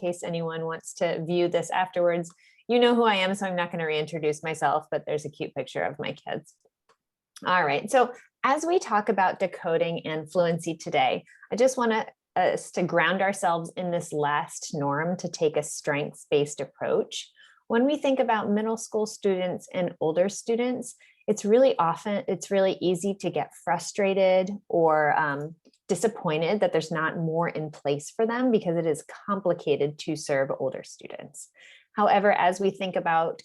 case anyone wants to view this afterwards. You know who I am, so I'm not going to reintroduce myself, but there's a cute picture of my kids. All right, so as we talk about decoding and fluency today, I just want us to ground ourselves in this last norm to take a strengths-based approach. When we think about middle school students and older students, it's really easy to get frustrated or disappointed that there's not more in place for them because it is complicated to serve older students. However, as we think about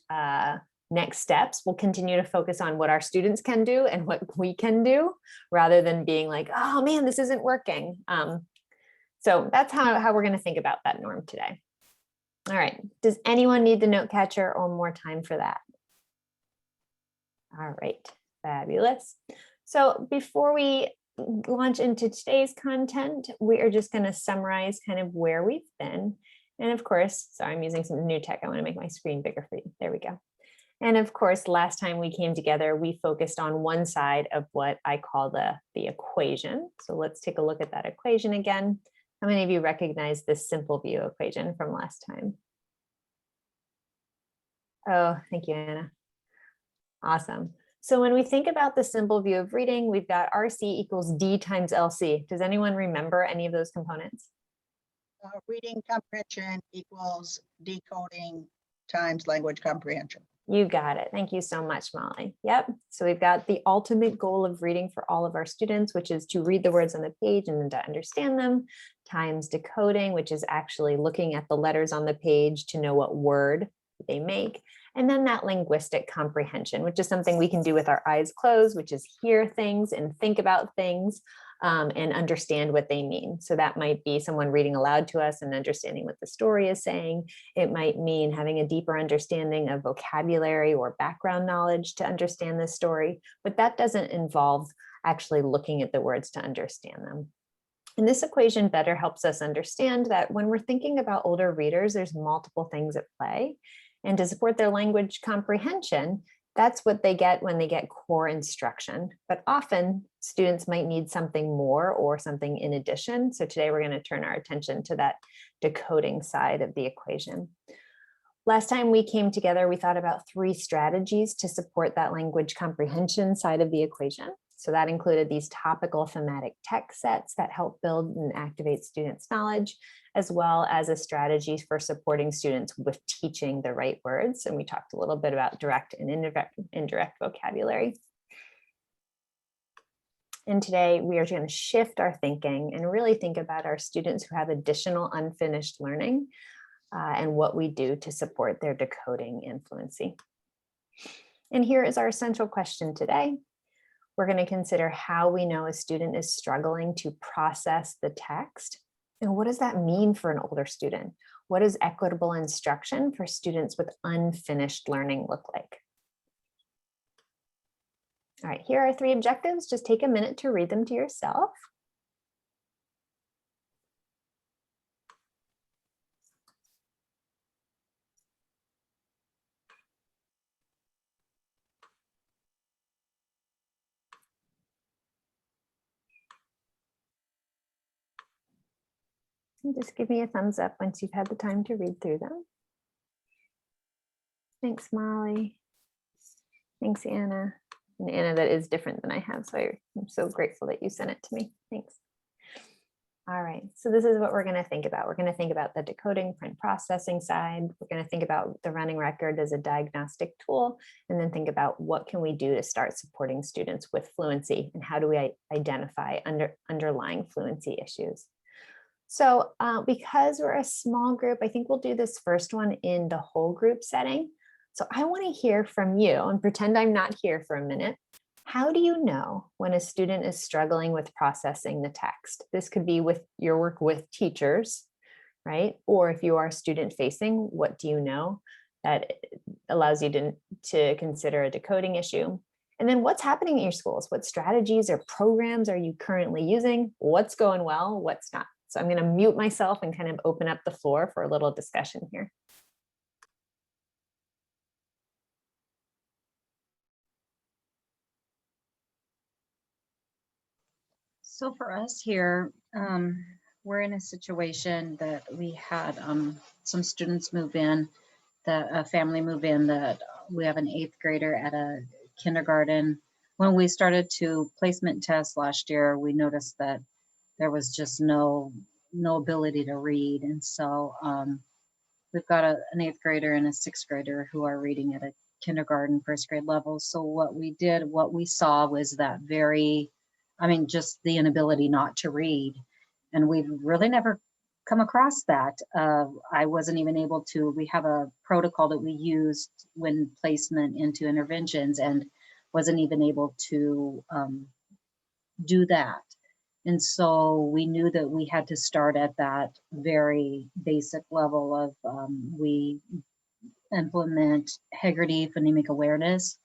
next steps, we'll continue to focus on what our students can do and what we can do rather than being like, oh man, this isn't working. So that's how we're going to think about that norm today. All right, does anyone need the note catcher or more time for that? All right, fabulous. So before we launch into today's content, we are just going to summarize kind of where we've been. And of course, sorry, I'm using some new tech. I want to make my screen bigger for you. There we go. And of course, last time we came together, we focused on one side of what I call the equation. So let's take a look at that equation again. How many of you recognize this simple view equation from last time? Oh, thank you, Anna. Awesome. So when we think about the simple view of reading, we've got RC equals D times LC. Does anyone remember any of those components? Reading comprehension equals decoding times language comprehension. You got it. Thank you so much, Molly. Yep. So we've got the ultimate goal of reading for all of our students, which is to read the words on the page and then to understand them, times decoding, which is actually looking at the letters on the page to know what word they make. And then that linguistic comprehension, which is something we can do with our eyes closed, which is hear things and think about things and understand what they mean. So that might be someone reading aloud to us and understanding what the story is saying. It might mean having a deeper understanding of vocabulary or background knowledge to understand the story, but that doesn't involve actually looking at the words to understand them. And this equation better helps us understand that when we're thinking about older readers, there's multiple things at play. And to support their language comprehension, that's what they get when they get core instruction. But often students might need something more or something in addition. So today we're going to turn our attention to that decoding side of the equation. Last time we came together, we thought about 3 strategies to support that language comprehension side of the equation. So that included these topical thematic text sets that help build and activate students' knowledge, as well as a strategy for supporting students with teaching the right words. And we talked a little bit about direct and indirect vocabulary. And today we are going to shift our thinking and really think about our students who have additional unfinished learning and what we do to support their decoding and fluency. And here is our central question today. We're going to consider how we know a student is struggling to process the text. And what does that mean for an older student? What does equitable instruction for students with unfinished learning look like? All right, here are 3 objectives. Just take a minute to read them to yourself. Just give me a thumbs up once you've had the time to read through them. Thanks, Molly. Thanks, Anna. And Anna, that is different than I have, so I'm so grateful that you sent it to me. Thanks. All right, so this is what we're going to think about. We're going to think about the decoding, print processing side. We're going to think about the running record as a diagnostic tool, and then think about what can we do to start supporting students with fluency, and how do we identify underlying fluency issues. So because we're a small group, I think we'll do this first one in the whole group setting. So I want to hear from you and pretend I'm not here for a minute. How do you know when a student is struggling with processing the text? This could be with your work with teachers, right? Or if you are student facing, what do you know that allows you to consider a decoding issue? And then what's happening at your schools? What strategies or programs are you currently using? What's going well? What's not? So I'm going to mute myself and kind of open up the floor for a little discussion here. So for us here, we're in a situation that we had some students move in, that a family move in, that we have an 8th grader at a kindergarten. When we started to placement test last year, we noticed that there was just no ability to read. And so we've got an 8th grader and a 6th grader who are reading at a kindergarten, 1st grade level. So what we saw was that just the inability not to read. And we've really never come across that. I wasn't even able to, we have a protocol that we used when placement into interventions, and wasn't even able to do that. And so we knew that we had to start at that very basic level of we implement Heggerty phonemic awareness.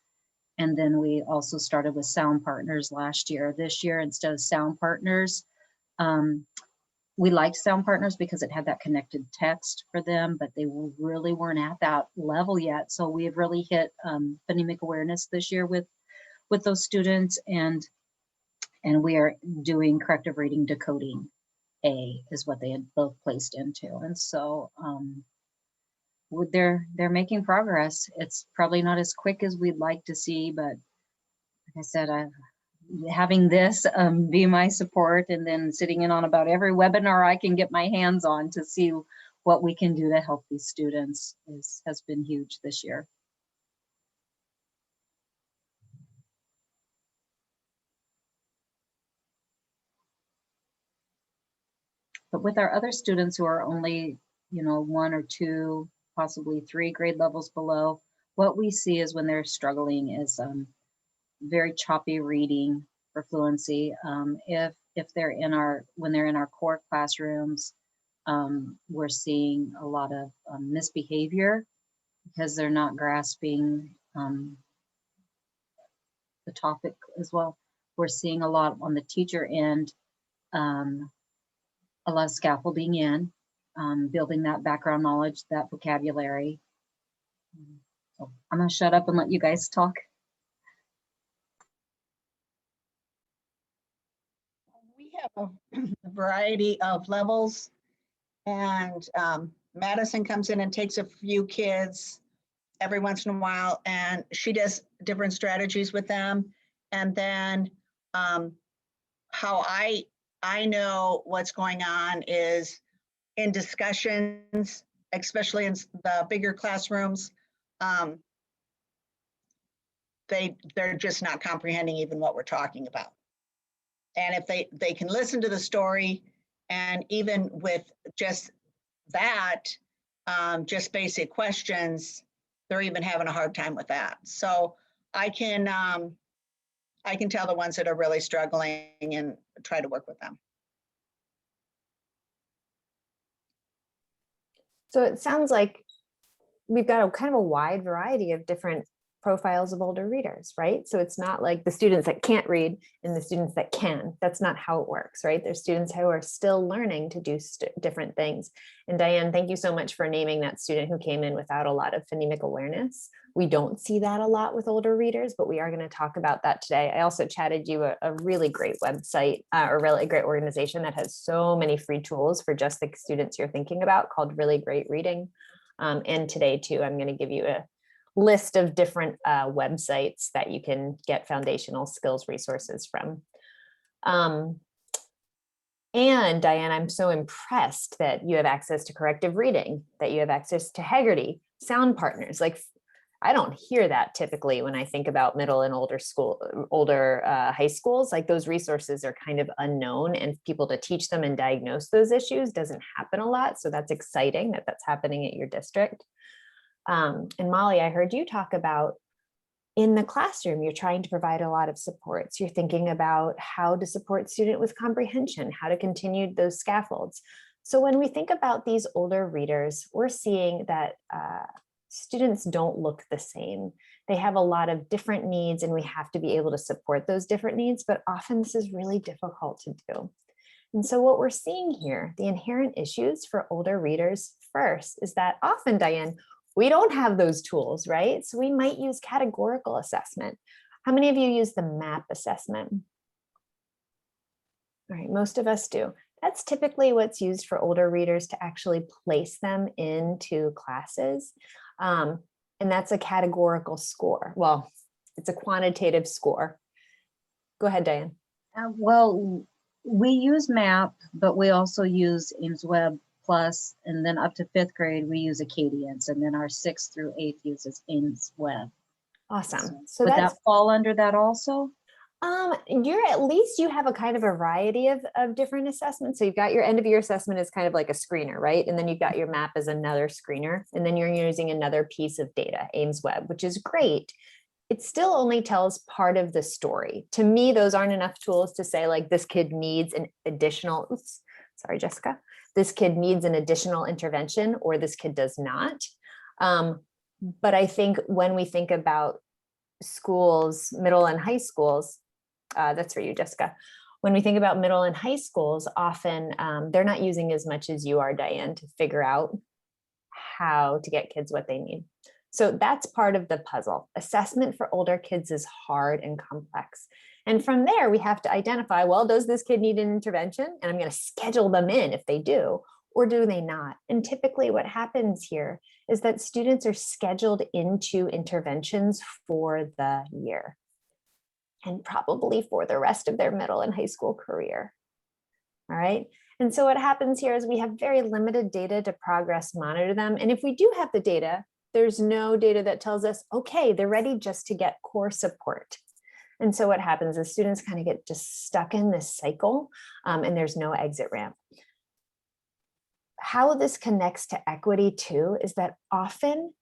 And then we also started with sound partners last year. This year, instead of sound partners, we liked sound partners because it had that connected text for them, but they really weren't at that level yet. So we have really hit phonemic awareness this year with those students, and we are doing corrective reading decoding A is what they had both placed into. And so they're making progress. It's probably not as quick as we'd like to see, but like I said, having this be my support, and then sitting in on about every webinar I can get my hands on to see what we can do to help these students has been huge this year. But with our other students who are only, 1 or 2, possibly 3 grade levels below, what we see is when they're struggling is very choppy reading for fluency. If they're when they're in our core classrooms, we're seeing a lot of misbehavior because they're not grasping the topic as well. We're seeing a lot on the teacher end, a lot of scaffolding in, building that background knowledge, that vocabulary. So I'm gonna shut up and let you guys talk. We have a variety of levels, and Madison comes in and takes a few kids every once in a while, and she does different strategies with them. And then how I know what's going on is in discussions, especially in the bigger classrooms, they're just not comprehending even what we're talking about. And if they can listen to the story, and even with just that, just basic questions, they're even having a hard time with that. So I can tell the ones that are really struggling and try to work with them. So it sounds like we've got a kind of a wide variety of different profiles of older readers, right? So it's not like the students that can't read and the students that can. That's not how it works, right? There's students who are still learning to do different things. And Diane, thank you so much for naming that student who came in without a lot of phonemic awareness. We don't see that a lot with older readers, but we are going to talk about that today. I also chatted you a really great website, a really great organization that has so many free tools for just the students you're thinking about, called Really Great Reading. And today too, I'm going to give you a list of different websites that you can get foundational skills resources from. And Diane, I'm so impressed that you have access to corrective reading, that you have access to Heggerty, sound partners. Like, I don't hear that typically when I think about middle and older high schools. Like, those resources are kind of unknown, and people to teach them and diagnose those issues doesn't happen a lot. So that's exciting that that's happening at your district. And Molly, I heard you talk about in the classroom, you're trying to provide a lot of supports. You're thinking about how to support student with comprehension, how to continue those scaffolds. So when we think about these older readers, we're seeing that students don't look the same. They have a lot of different needs, and we have to be able to support those different needs, but often this is really difficult to do. And so what we're seeing here, the inherent issues for older readers first, is that often, Diane, we don't have those tools, right? So we might use categorical assessment. How many of you use the MAP assessment? All right, most of us do. That's typically what's used for older readers to actually place them into classes. And that's a categorical score. Well, it's a quantitative score. Go ahead, Diane. Well, we use MAP, but we also use Ames Web Plus, and then up to 5th grade, we use Acadians, and then our 6th through 8th uses Ames Web. Awesome. So would that's that fall under that also? you're at least you have a kind of a variety of different assessments. So you've got your end of year assessment is kind of like a screener, right? And then you've got your map as another screener, and then you're using another piece of data, Ames Web, which is great. It still only tells part of the story. To me, those aren't enough tools to say like this kid needs an additional, oops, sorry, Jessica, this kid needs an additional intervention or this kid does not. But I think when we think about schools, middle and high schools, that's for you, Jessica. When we think about middle and high schools, often they're not using as much as you are, Diane, to figure out how to get kids what they need. So that's part of the puzzle. Assessment for older kids is hard and complex. And from there, we have to identify, well, does this kid need an intervention? And I'm going to schedule them in if they do, or do they not? And typically what happens here is that students are scheduled into interventions for the year and probably for the rest of their middle and high school career. All right. And so what happens here is we have very limited data to progress monitor them. And if we do have the data, there's no data that tells us, okay, they're ready just to get core support. And so what happens is students kind of get just stuck in this cycle and there's no exit ramp. How this connects to equity too is that often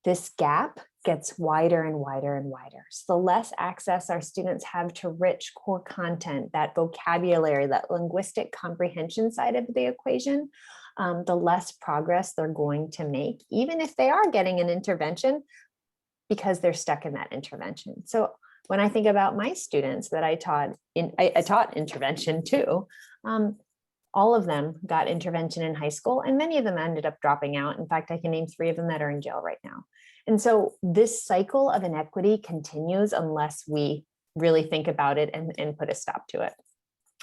this gap gets wider and wider and wider. So the less access our students have to rich core content, that vocabulary, that linguistic comprehension side of the equation, the less progress they're going to make, even if they are getting an intervention, because they're stuck in that intervention. So when I think about my students that I taught, I taught intervention too, all of them got intervention in high school, and many of them ended up dropping out. In fact, I can name 3 of them that are in jail right now. And so this cycle of inequity continues unless we really think about it and put a stop to it.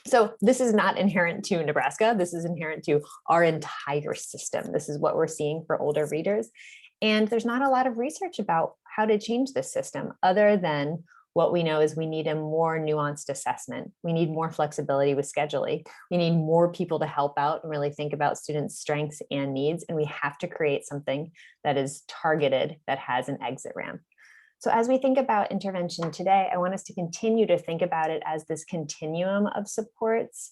So this is not inherent to Nebraska. This is inherent to our entire system. This is what we're seeing for older readers. And there's not a lot of research about how to change this system other than what we know is we need a more nuanced assessment. We need more flexibility with scheduling. We need more people to help out and really think about students' strengths and needs. And we have to create something that is targeted, that has an exit ramp. So as we think about intervention today, I want us to continue to think about it as this continuum of supports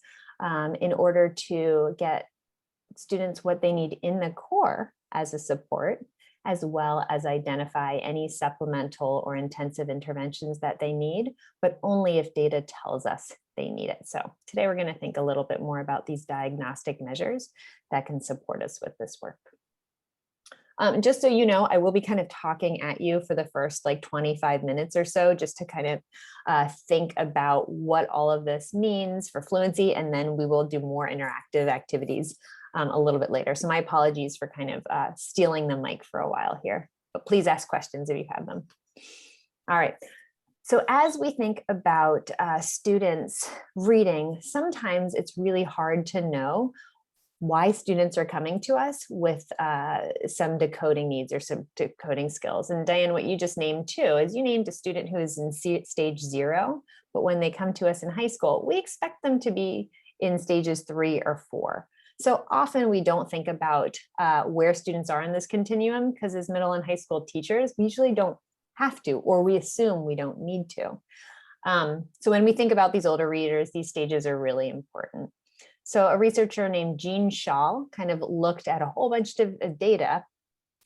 in order to get students what they need in the core as a support, as well as identify any supplemental or intensive interventions that they need, but only if data tells us they need it. So today we're going to think a little bit more about these diagnostic measures that can support us with this work. Just so you know, I will be kind of talking at you for the first like 25 minutes or so, just to kind of think about what all of this means for fluency, and then we will do more interactive activities a little bit later. So my apologies for kind of stealing the mic for a while here, but please ask questions if you have them. All right. So as we think about students reading, sometimes it's really hard to know why students are coming to us with some decoding needs or some decoding skills. And Diane, what you just named too, is you named a student who is in stage 0, but when they come to us in high school, we expect them to be in stages 3 or 4. So often we don't think about where students are in this continuum, because as middle and high school teachers, we usually don't have to, or we assume we don't need to. So when we think about these older readers, these stages are really important. So a researcher named Jean Shaw kind of looked at a whole bunch of data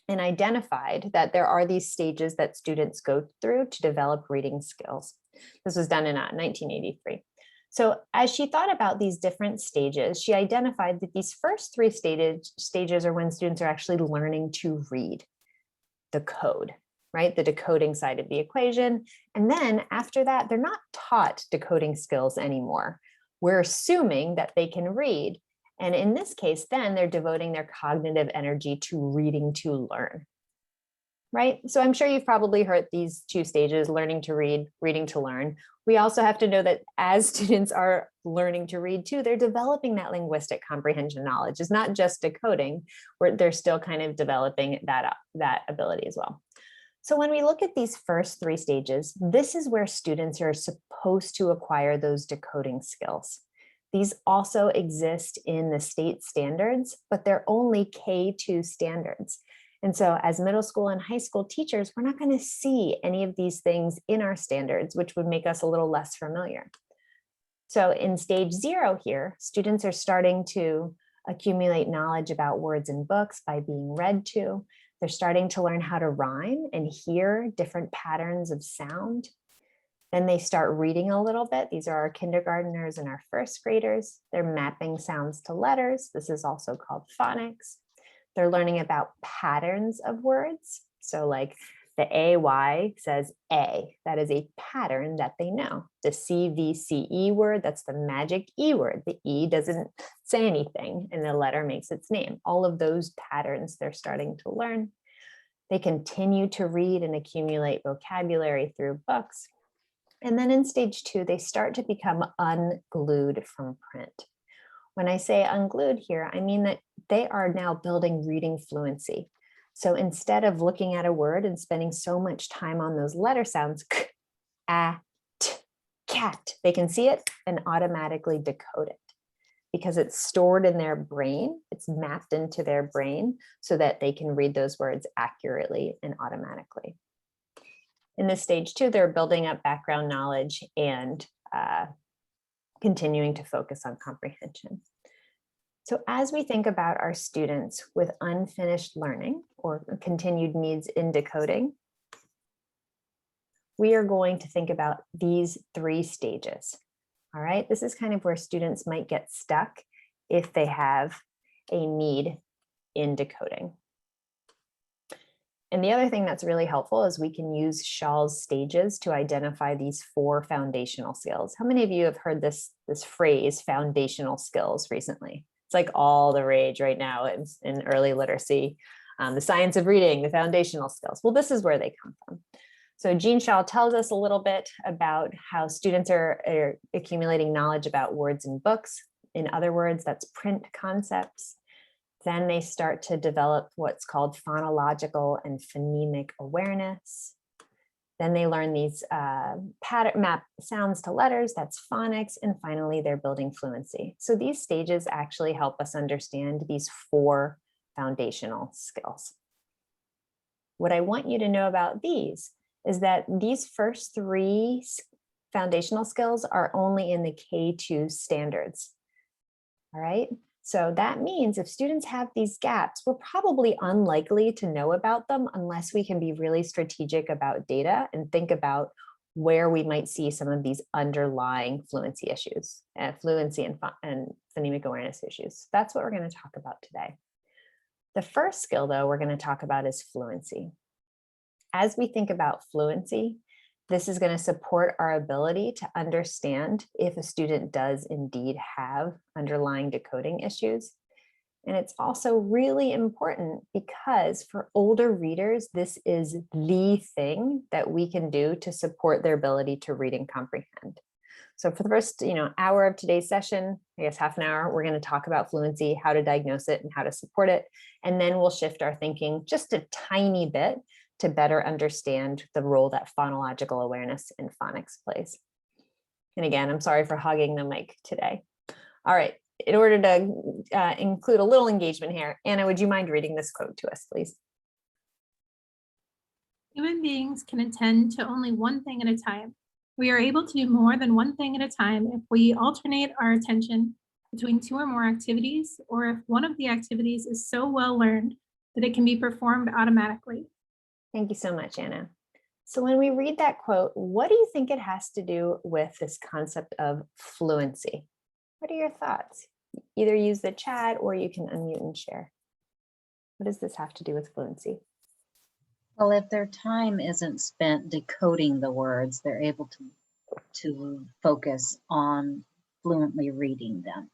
and identified that there are these stages that students go through to develop reading skills. This was done in 1983. So as she thought about these different stages, she identified that these first 3 stages are when students are actually learning to read the code, right? The decoding side of the equation. And then after that, they're not taught decoding skills anymore. We're assuming that they can read. And in this case, then they're devoting their cognitive energy to reading to learn, right? So I'm sure you've probably heard these 2 stages, learning to read, reading to learn. We also have to know that as students are learning to read too, they're developing that linguistic comprehension knowledge. It's not just decoding, where they're still kind of developing that ability as well. So when we look at these first 3 stages, this is where students are supposed to acquire those decoding skills. These also exist in the state standards, but they're only K2 standards. And so as middle school and high school teachers, we're not going to see any of these things in our standards, which would make us a little less familiar. So in stage 0 here, students are starting to accumulate knowledge about words and books by being read to. They're starting to learn how to rhyme and hear different patterns of sound. Then they start reading a little bit. These are our kindergartners and our first graders. They're mapping sounds to letters. This is also called phonics. They're learning about patterns of words. So like the AY says A, that is a pattern that they know. The CVCE word, that's the magic E word. The E doesn't say anything and the letter makes its name. All of those patterns they're starting to learn. They continue to read and accumulate vocabulary through books. And then in stage 2, they start to become unglued from print. When I say unglued here, I mean that they are now building reading fluency. So instead of looking at a word and spending so much time on those letter sounds, k, a, t, cat, they can see it and automatically decode it because it's stored in their brain. It's mapped into their brain so that they can read those words accurately and automatically. In this stage 2, they're building up background knowledge and continuing to focus on comprehension. So as we think about our students with unfinished learning or continued needs in decoding, we are going to think about these 3 stages. All right, this is kind of where students might get stuck if they have a need in decoding. And the other thing that's really helpful is we can use Shaw's stages to identify these 4 foundational skills. How many of you have heard this phrase, foundational skills, recently? It's like all the rage right now in early literacy, the science of reading, the foundational skills. Well, this is where they come from. So Jean Shaw tells us a little bit about how students are accumulating knowledge about words and books. In other words, that's print concepts. Then they start to develop what's called phonological and phonemic awareness. Then they learn these pattern map sounds to letters, that's phonics, and finally they're building fluency. So these stages actually help us understand these 4 foundational skills. What I want you to know about these is that these first 3 foundational skills are only in the K2 standards. All right. So that means if students have these gaps, we're probably unlikely to know about them unless we can be really strategic about data and think about where we might see some of these underlying fluency issues, fluency and phonemic awareness issues. That's what we're going to talk about today. The first skill, though, we're going to talk about is fluency. As we think about fluency, this is going to support our ability to understand if a student does indeed have underlying decoding issues. And it's also really important because for older readers, this is the thing that we can do to support their ability to read and comprehend. So for the first hour of today's session, I guess half an hour, we're going to talk about fluency, how to diagnose it and how to support it. And then we'll shift our thinking just a tiny bit to better understand the role that phonological awareness in phonics plays. And again, I'm sorry for hogging the mic today. All right, in order to include a little engagement here, Anna, would you mind reading this quote to us, please? Human beings can attend to only one thing at a time. We are able to do more than one thing at a time if we alternate our attention between 2 or more activities, or if one of the activities is so well learned that it can be performed automatically. Thank you so much, Anna. So when we read that quote, what do you think it has to do with this concept of fluency? What are your thoughts? Either use the chat or you can unmute and share. What does this have to do with fluency? Well, if their time isn't spent decoding the words, they're able to focus on fluently reading them.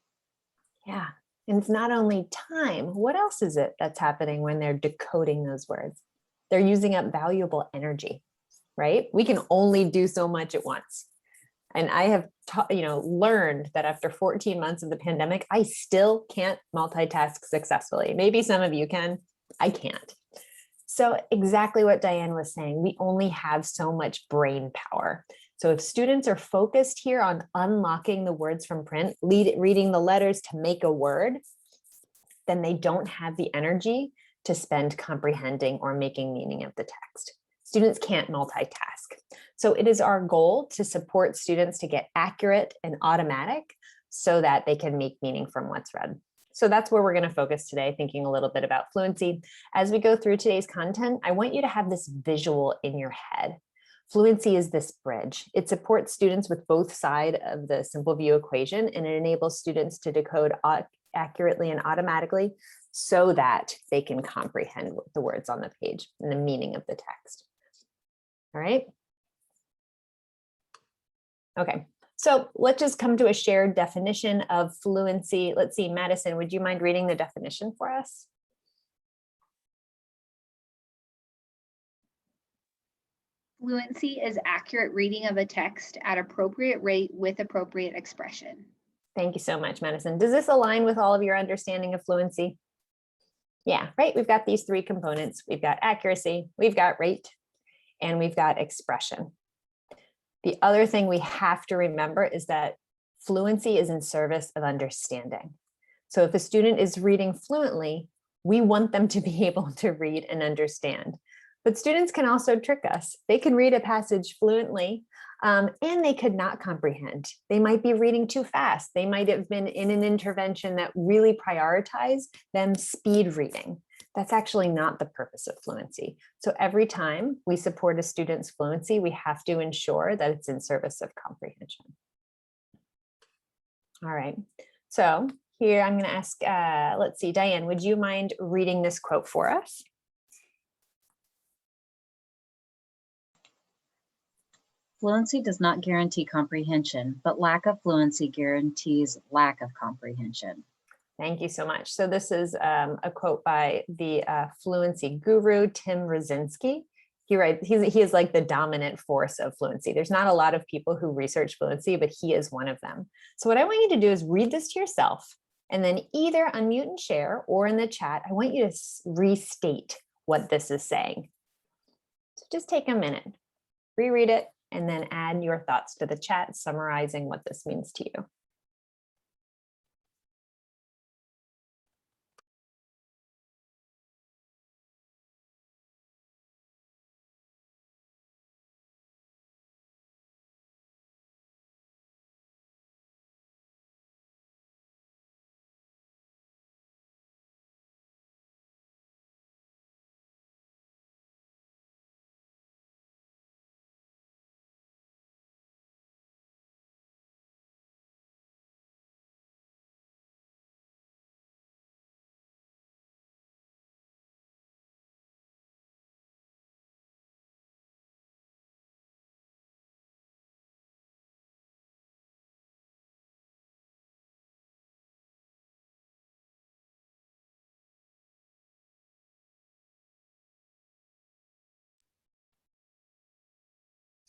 Yeah, and it's not only time. What else is it that's happening when they're decoding those words? They're using up valuable energy, right? We can only do so much at once. And I have learned that after 14 months of the pandemic, I still can't multitask successfully. Maybe some of you can, I can't. So exactly what Diane was saying, we only have so much brain power. So if students are focused here on unlocking the words from print, reading the letters to make a word, then they don't have the energy to spend comprehending or making meaning of the text. Students can't multitask. So it is our goal to support students to get accurate and automatic so that they can make meaning from what's read. So that's where we're going to focus today, thinking a little bit about fluency. As we go through today's content, I want you to have this visual in your head. Fluency is this bridge. It supports students with both sides of the simple view equation, and it enables students to decode accurately and automatically so that they can comprehend the words on the page and the meaning of the text. All right. Okay, so let's just come to a shared definition of fluency. Let's see, Madison, would you mind reading the definition for us? Fluency is accurate reading of a text at appropriate rate with appropriate expression. Thank you so much, Madison. Does this align with all of your understanding of fluency? Yeah, right. We've got these three components. We've got accuracy, we've got rate, and we've got expression. The other thing we have to remember is that fluency is in service of understanding. So if a student is reading fluently, we want them to be able to read and understand. But students can also trick us. They can read a passage fluently and they could not comprehend. They might be reading too fast. They might have been in an intervention that really prioritized them speed reading. That's actually not the purpose of fluency. So every time we support a student's fluency, we have to ensure that it's in service of comprehension. All right, so here I'm going to ask, let's see, Diane, would you mind reading this quote for us? Fluency does not guarantee comprehension, but lack of fluency guarantees lack of comprehension. Thank you so much. So this is a quote by the fluency guru, Tim Rosinski. He is like the dominant force of fluency. There's not a lot of people who research fluency, but he is one of them. So what I want you to do is read this to yourself and then either unmute and share or in the chat, I want you to restate what this is saying. So just take a minute, reread it, and then add your thoughts to the chat, summarizing what this means to you.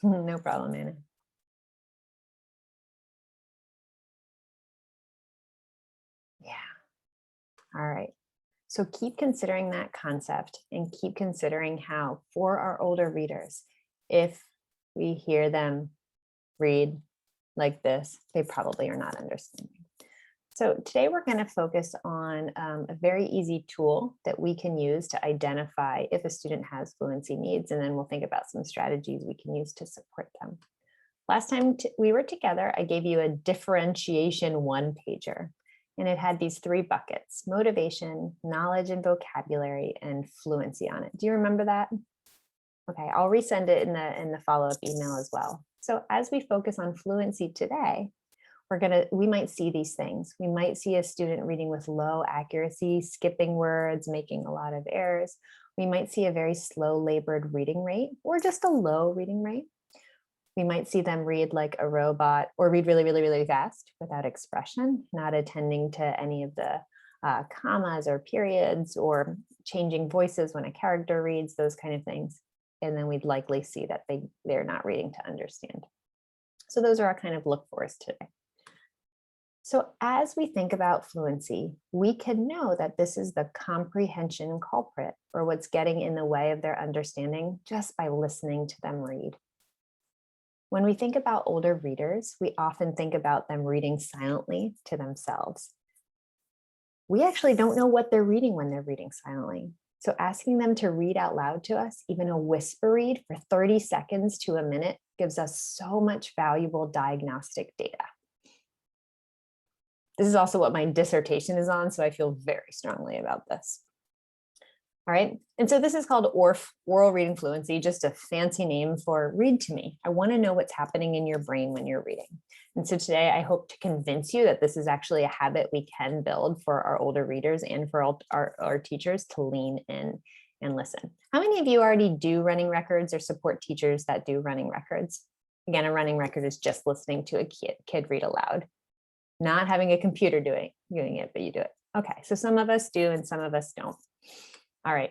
No problem, Anna. Yeah. All right. So keep considering that concept and keep considering how for our older readers, if we hear them read like this, they probably are not understanding. So today we're going to focus on a very easy tool that we can use to identify if a student has fluency needs, and then we'll think about some strategies we can use to support them. Last time we were together, I gave you a differentiation one-pager, and it had these three buckets: motivation, knowledge and vocabulary, and fluency on it. Do you remember that? Okay, I'll resend it in the follow-up email as well. So as we focus on fluency today, we might see these things. We might see a student reading with low accuracy, skipping words, making a lot of errors. We might see a very slow labored reading rate or just a low reading rate. We might see them read like a robot or read really, really, really fast without expression, not attending to any of the commas or periods or changing voices when a character reads, those kind of things. And then we'd likely see that they're not reading to understand. So those are our kind of look fors today. So as we think about fluency, we can know that this is the comprehension culprit, or what's getting in the way of their understanding, just by listening to them read. When we think about older readers, we often think about them reading silently to themselves. We actually don't know what they're reading when they're reading silently. So asking them to read out loud to us, even a whisper read for 30 seconds to a minute, gives us so much valuable diagnostic data. This is also what my dissertation is on, so I feel very strongly about this. All right, and so this is called ORF, oral reading fluency, just a fancy name for read to me. I want to know what's happening in your brain when you're reading. And so today I hope to convince you that this is actually a habit we can build for our older readers and for our teachers to lean in and listen. How many of you already do running records or support teachers that do running records? Again, a running record is just listening to a kid read aloud, not having a computer doing it, but you do it. Okay, so some of us do and some of us don't. All right,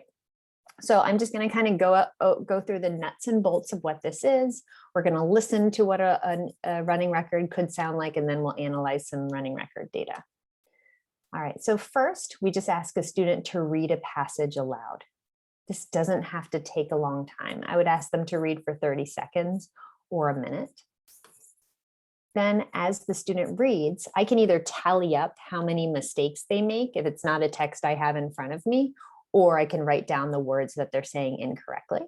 so I'm just going to kind of go through the nuts and bolts of what this is. We're going to listen to what a running record could sound like, and then we'll analyze some running record data. All right, so first, we just ask a student to read a passage aloud. This doesn't have to take a long time. I would ask them to read for 30 seconds or a minute. Then as the student reads, I can either tally up how many mistakes they make if it's not a text I have in front of me, or I can write down the words that they're saying incorrectly.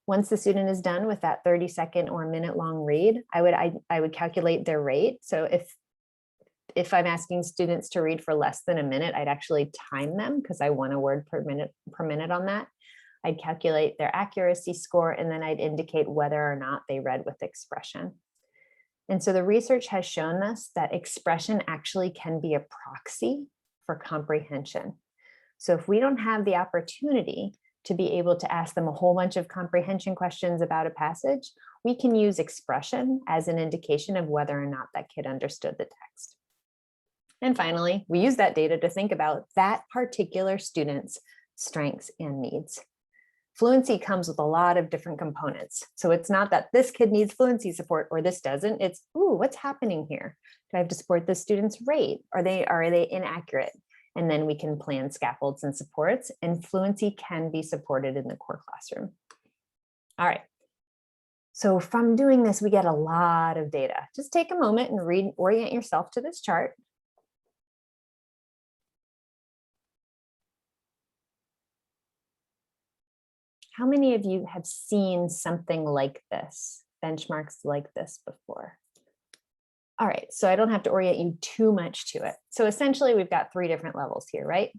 Once the student is done with that 30-second or minute-long read, I would calculate their rate. So if I'm asking students to read for less than a minute, I'd actually time them because I want a word per minute on that. I'd calculate their accuracy score, and then I'd indicate whether or not they read with expression. And so the research has shown us that expression actually can be a proxy for comprehension. So if we don't have the opportunity to be able to ask them a whole bunch of comprehension questions about a passage, we can use expression as an indication of whether or not that kid understood the text. And finally, we use that data to think about that particular student's strengths and needs. Fluency comes with a lot of different components. So it's not that this kid needs fluency support or this doesn't. It's, ooh, what's happening here? Do I have to support the student's rate? Are they inaccurate? And then we can plan scaffolds and supports, and fluency can be supported in the core classroom. All right. So from doing this, we get a lot of data. Just take a moment and orient yourself to this chart. How many of you have seen something like this, benchmarks like this before? All right, so I don't have to orient you too much to it. So essentially we've got 3 different levels here, right?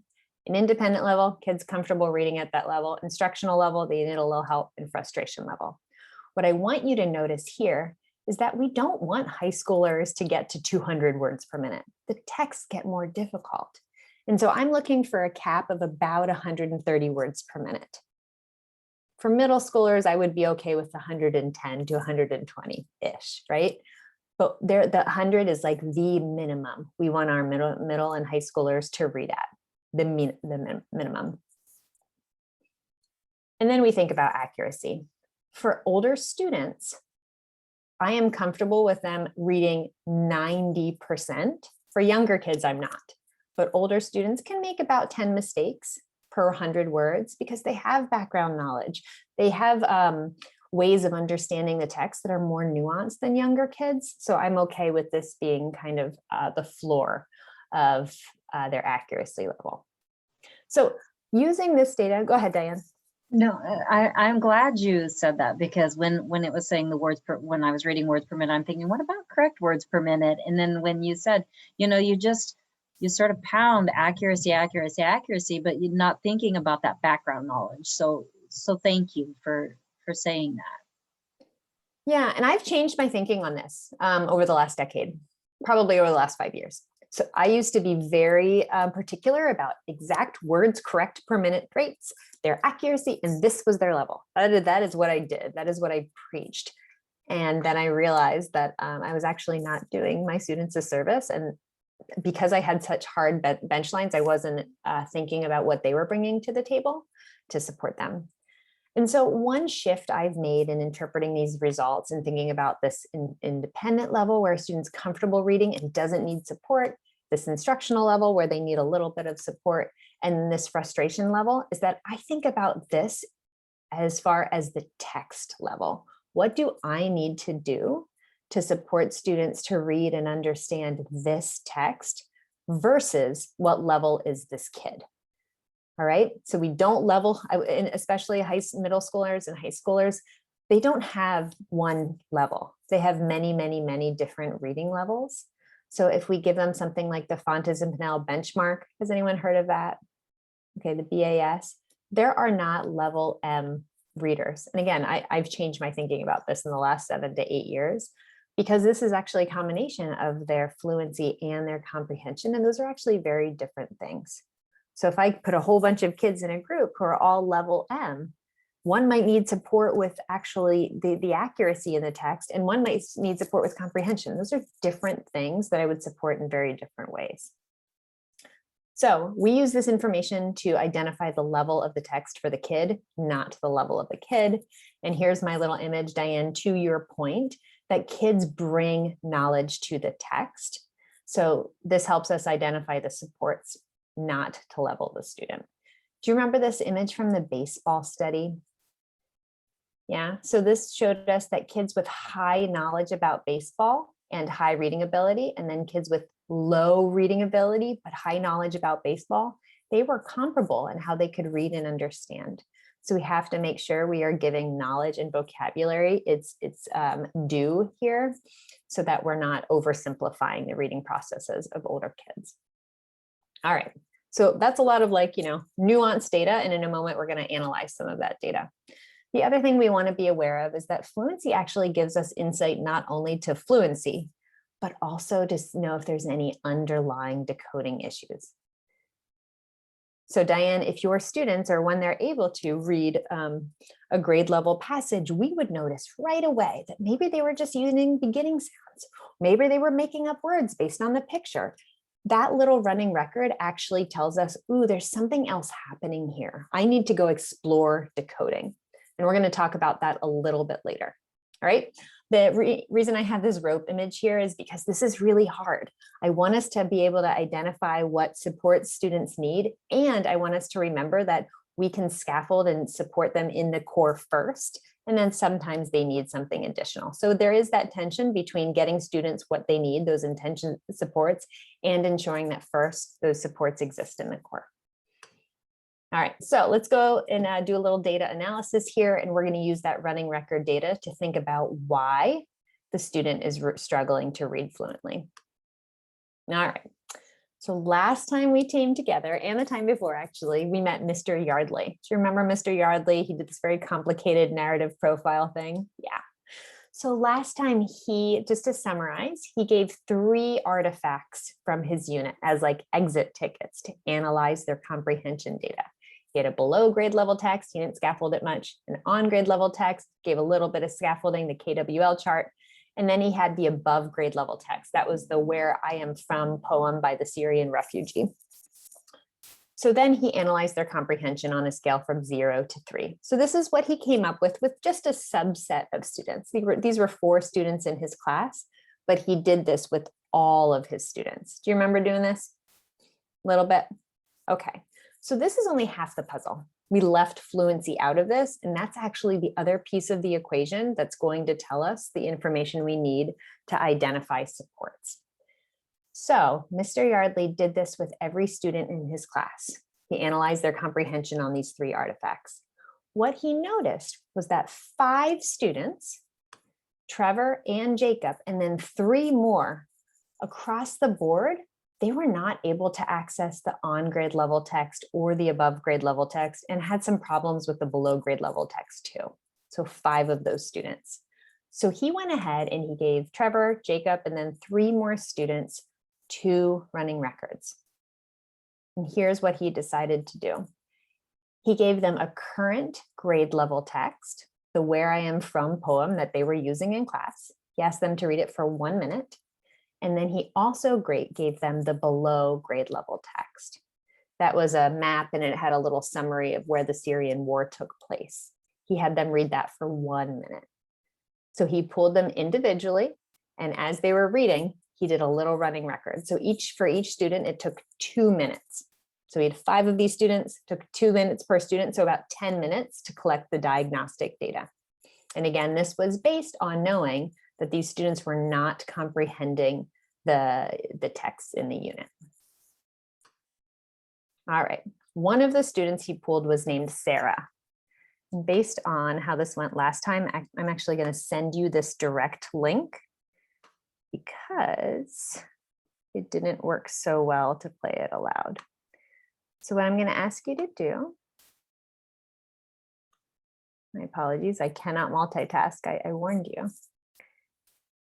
An independent level, kids comfortable reading at that level. Instructional level, they need a little help. And frustration level. What I want you to notice here is that we don't want high schoolers to get to 200 words per minute. The texts get more difficult. And so I'm looking for a cap of about 130 words per minute. For middle schoolers, I would be okay with 110 to 120-ish, right? But the 100 is like the minimum. We want our middle and high schoolers to read at, the minimum. And then we think about accuracy. For older students, I am comfortable with them reading 90%. For younger kids, I'm not. But older students can make about 10 mistakes per 100 words because they have background knowledge. They have ways of understanding the text that are more nuanced than younger kids. So I'm okay with this being kind of the floor of their accuracy level. So using this data, go ahead, Diane. No, I'm glad you said that, because when it was saying the words per, when I was reading words per minute, I'm thinking, what about correct words per minute? And then when you said, you know, you sort of pound accuracy, but you're not thinking about that background knowledge. So thank you for saying that. Yeah, and I've changed my thinking on this over the last decade, probably over the last 5 years. So I used to be very particular about exact words correct per minute rates, their accuracy, and this was their level. That is what I did. That is what I preached. And then I realized that I was actually not doing my students a service. And because I had such hard bench lines, I wasn't thinking about what they were bringing to the table to support them. And so one shift I've made in interpreting these results and thinking about this independent level where a student's comfortable reading and doesn't need support, this instructional level where they need a little bit of support, and this frustration level is that I think about this as far as the text level. What do I need to do to support students to read and understand this text versus what level is this kid? All right, so we don't level, and especially middle schoolers and high schoolers, they don't have one level. They have many, many, many different reading levels. So if we give them something like the Fontes and Pinnell benchmark, has anyone heard of that? Okay, the BAS, there are not level M readers. And again, I've changed my thinking about this in the last 7 to 8 years, because this is actually a combination of their fluency and their comprehension. And those are actually very different things. So if I put a whole bunch of kids in a group who are all level M, one might need support with actually the accuracy in the text, and one might need support with comprehension. Those are different things that I would support in very different ways. So we use this information to identify the level of the text for the kid, not the level of the kid. And here's my little image, Diane, to your point, that kids bring knowledge to the text. So this helps us identify the supports, not to level the student. Do you remember this image from the baseball study? Yeah, so this showed us that kids with high knowledge about baseball and high reading ability, and then kids with low reading ability but high knowledge about baseball, they were comparable in how they could read and understand. So we have to make sure we are giving knowledge and vocabulary its due here, so that we're not oversimplifying the reading processes of older kids. All right, so that's a lot of nuanced data, and in a moment we're going to analyze some of that data. The other thing we want to be aware of is that fluency actually gives us insight not only to fluency, but also to know if there's any underlying decoding issues. So Diane, if your students are, when they're able to read a grade level passage, we would notice right away that maybe they were just using beginning sounds. Maybe they were making up words based on the picture. That little running record actually tells us, ooh, there's something else happening here. I need to go explore decoding. And we're going to talk about that a little bit later. All right. The reason I have this rope image here is because this is really hard. I want us to be able to identify what support students need. And I want us to remember that we can scaffold and support them in the core first. And then sometimes they need something additional. So there is that tension between getting students what they need, those intention supports, and ensuring that first those supports exist in the core. All right, so let's go and do a little data analysis here, and we're going to use that running record data to think about why the student is struggling to read fluently. All right, so last time we came together, and the time before actually, we met Mr. Yardley. Do you remember Mr. Yardley? He did this very complicated narrative profile thing. Yeah. So last time just to summarize, he gave 3 artifacts from his unit as like exit tickets to analyze their comprehension data. He had a below grade level text, he didn't scaffold it much. An on grade level text, gave a little bit of scaffolding, the KWL chart. And then he had the above grade level text. That was the Where I Am From poem by the Syrian refugee. So then he analyzed their comprehension on a scale from 0 to 3. So this is what he came up with just a subset of students. These were 4 students in his class, but he did this with all of his students. Do you remember doing this? A little bit? Okay. So this is only half the puzzle. We left fluency out of this, and that's actually the other piece of the equation that's going to tell us the information we need to identify supports. So Mr. Yardley did this with every student in his class. He analyzed their comprehension on these 3 artifacts. What he noticed was that 5 students, Trevor and Jacob, and then 3 more across the board, they were not able to access the on grade level text or the above grade level text, and had some problems with the below grade level text too. So 5 of those students. So he went ahead and he gave Trevor, Jacob, and then 3 more students 2 running records. And here's what he decided to do. He gave them a current grade level text, the Where I Am From poem that they were using in class. He asked them to read it for 1 minute. And then he also gave them the below grade level text. That was a map, and it had a little summary of where the Syrian war took place. he had them read that for 1 minute. So he pulled them individually, and as they were reading, he did a little running record. So for each student, it took 2 minutes. So we had 5 of these students, took 2 minutes per student, so about 10 minutes to collect the diagnostic data. And again, this was based on knowing that these students were not comprehending the text in the unit. All right, one of the students he pulled was named Sarah. And based on how this went last time, I'm actually going to send you this direct link because it didn't work so well to play it aloud. So what I'm going to ask you to do, my apologies, I cannot multitask, I warned you.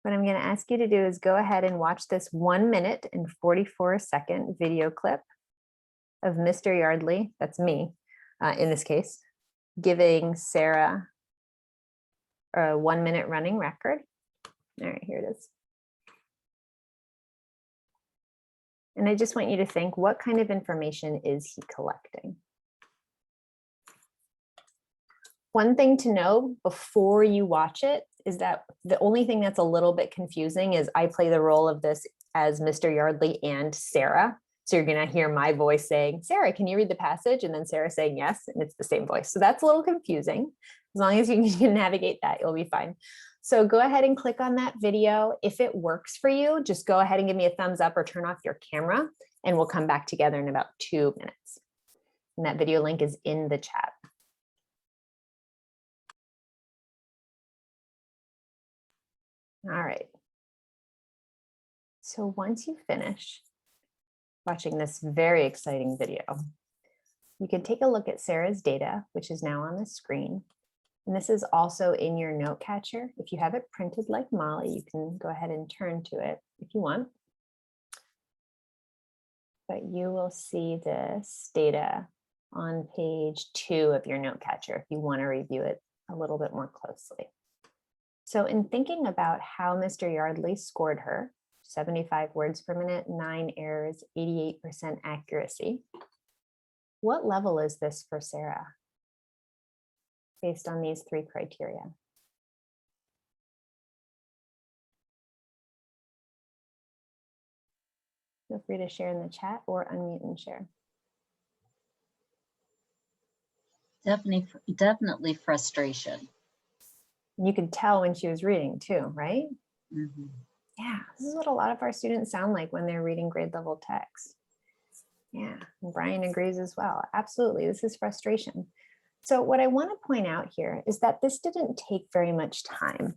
What I'm going to ask you to do is go ahead and watch this 1 minute and 44-second video clip of Mr. Yardley, that's me in this case, giving Sarah a 1 minute running record. All right, here it is. And I just want you to think, what kind of information is he collecting? One thing to know before you watch it is that the only thing that's a little bit confusing is I play the role of this as Mr. Yardley and Sarah. So you're going to hear my voice saying, Sarah, can you read the passage? And then Sarah saying yes, and it's the same voice. So that's a little confusing. As long as you can navigate that, you'll be fine. So go ahead and click on that video. If it works for you, just go ahead and give me a thumbs up or turn off your camera, and we'll come back together in about 2 minutes. And that video link is in the chat. All right. So once you finish watching this very exciting video, you can take a look at Sarah's data, which is now on the screen. And this is also in your note catcher. If you have it printed like Molly, you can go ahead and turn to it if you want. But you will see this data on page 2 of your note catcher if you want to review it a little bit more closely. So in thinking about how Mr. Yardley scored her, 75 words per minute, 9 errors, 88% accuracy, what level is this for Sarah based on these 3 criteria? Feel free to share in the chat or unmute and share. Definitely frustration. You could tell when she was reading too, right? Mm-hmm. Yeah, this is what a lot of our students sound like when they're reading grade level text. Yeah, and Brian agrees as well. Absolutely, this is frustration. So what I want to point out here is that this didn't take very much time.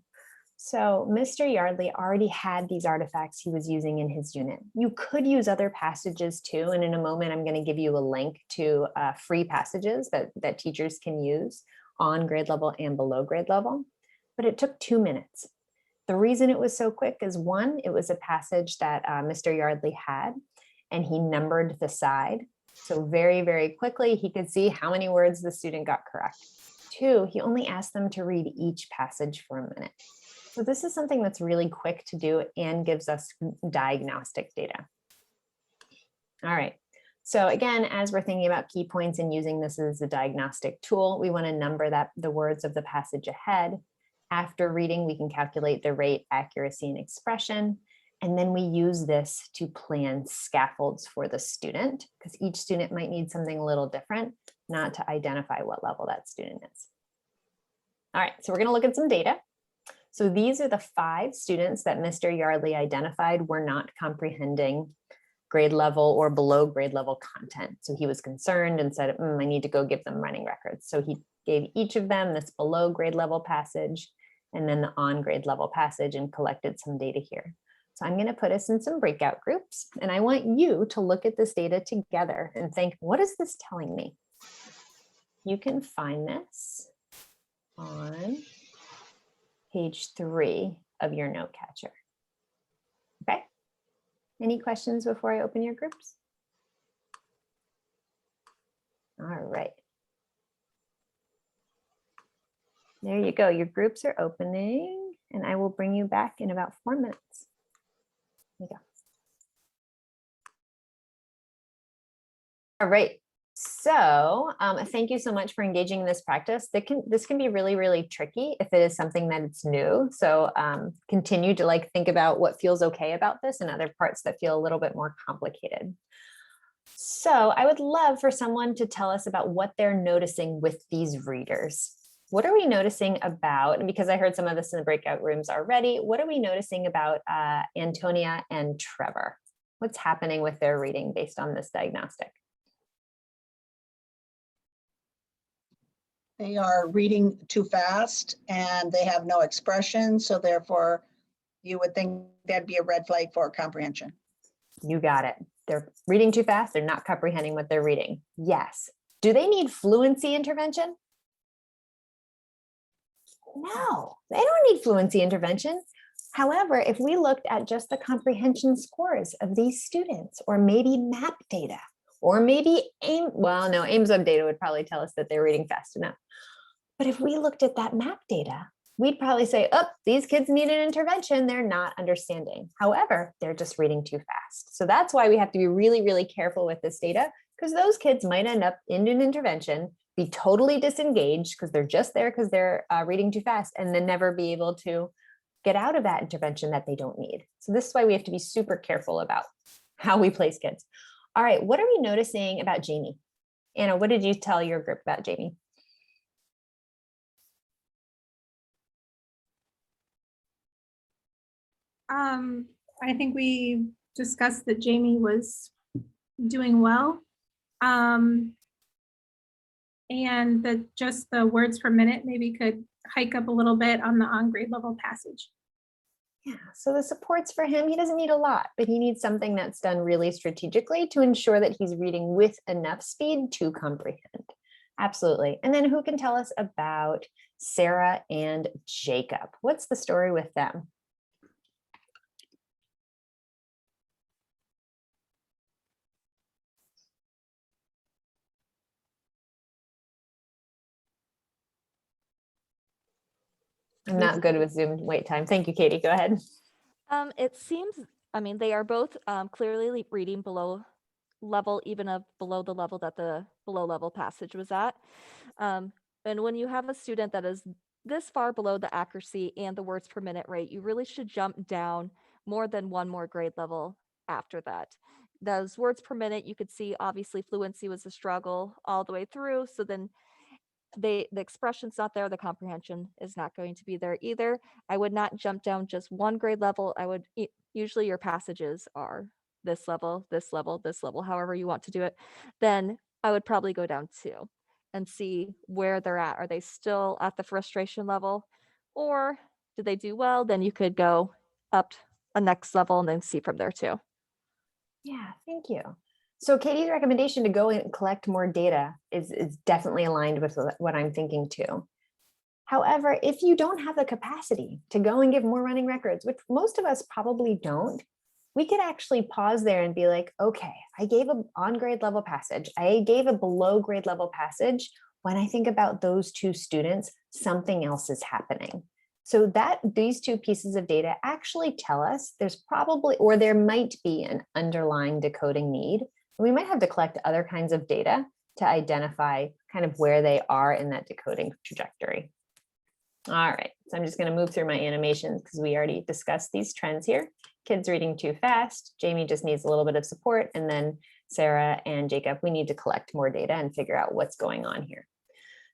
So Mr. Yardley already had these artifacts he was using in his unit. You could use other passages too, and in a moment I'm going to give you a link to free passages that teachers can use on grade level and below grade level, but it took 2 minutes. The reason it was so quick is 1, it was a passage that Mr. Yardley had, and he numbered the side. So very, very quickly, he could see how many words the student got correct. 2, he only asked them to read each passage for a minute. So this is something that's really quick to do and gives us diagnostic data. All right. So again, as we're thinking about key points and using this as a diagnostic tool, we want to number the words of the passage ahead. After reading, we can calculate the rate, accuracy, and expression. And then we use this to plan scaffolds for the student, because each student might need something a little different, not to identify what level that student is. All right, so we're going to look at some data. So these are the 5 students that Mr. Yardley identified were not comprehending grade level or below grade level content. So he was concerned and said, I need to go give them running records. So he gave each of them this below grade level passage and then the on grade level passage and collected some data here. So I'm going to put us in some breakout groups, and I want you to look at this data together and think, what is this telling me? You can find this on page 3 of your note catcher. Okay. Any questions before I open your groups? All right. There you go. Your groups are opening, and I will bring you back in about 4 minutes. There you go. All right. So thank you so much for engaging in this practice. This can be really, really tricky if it is something that it's new. So continue to like think about what feels okay about this and other parts that feel a little bit more complicated. So I would love for someone to tell us about what they're noticing with these readers. What are we noticing about, and because I heard some of this in the breakout rooms already, what are we noticing about Antonia and Trevor? What's happening with their reading based on this diagnostic? They are reading too fast and they have no expression. So therefore, you would think that'd be a red flag for comprehension. You got it. They're reading too fast. They're not comprehending what they're reading. Yes. Do they need fluency intervention? No, they don't need fluency intervention. However, if we looked at just the comprehension scores of these students, or maybe map data, or maybe Ames Web data would probably tell us that they're reading fast enough. But if we looked at that map data, we'd probably say, oh, these kids need an intervention. They're not understanding. However, they're just reading too fast. So that's why we have to be really, really careful with this data, because those kids might end up in an intervention, be totally disengaged because they're just there because they're reading too fast, and then never be able to get out of that intervention that they don't need. So this is why we have to be super careful about how we place kids. All right, what are we noticing about Jamie? Anna, what did you tell your group about Jamie? I think we discussed that Jamie was doing well. And that just the words per minute maybe could hike up a little bit on the on-grade level passage. Yeah, so the supports for him, he doesn't need a lot, but he needs something that's done really strategically to ensure that he's reading with enough speed to comprehend. Absolutely. And then who can tell us about Sarah and Jacob? What's the story with them? I'm not good with Zoom wait time. Thank you, Katie. Go ahead. It seems, I mean, they are both clearly reading below level, even below the level that the below level passage was at. And when you have a student that is this far below the accuracy and the words per minute rate, you really should jump down more than one more grade level after that. Those words per minute, you could see obviously fluency was a struggle all the way through. So then the expression's not there, the comprehension is not going to be there either. I would not jump down just one grade level. I would usually your passages are this level, this level, this level, however you want to do it. Then I would probably go down 2 and see where they're at. Are they still at the frustration level, or did they do well? Then you could go up a next level and then see from there too. Yeah, thank you. So Katie's recommendation to go and collect more data is definitely aligned with what I'm thinking too. However, if you don't have the capacity to go and give more running records, which most of us probably don't, we could actually pause there and be like, okay, I gave an on grade level passage. I gave a below grade level passage. When I think about those two students, something else is happening. So that these two pieces of data actually tell us there's probably, or there might be an underlying decoding need. We might have to collect other kinds of data to identify kind of where they are in that decoding trajectory. All right, so I'm just going to move through my animations because we already discussed these trends here. Kids reading too fast. Jamie just needs a little bit of support. And then Sarah and Jacob, we need to collect more data and figure out what's going on here.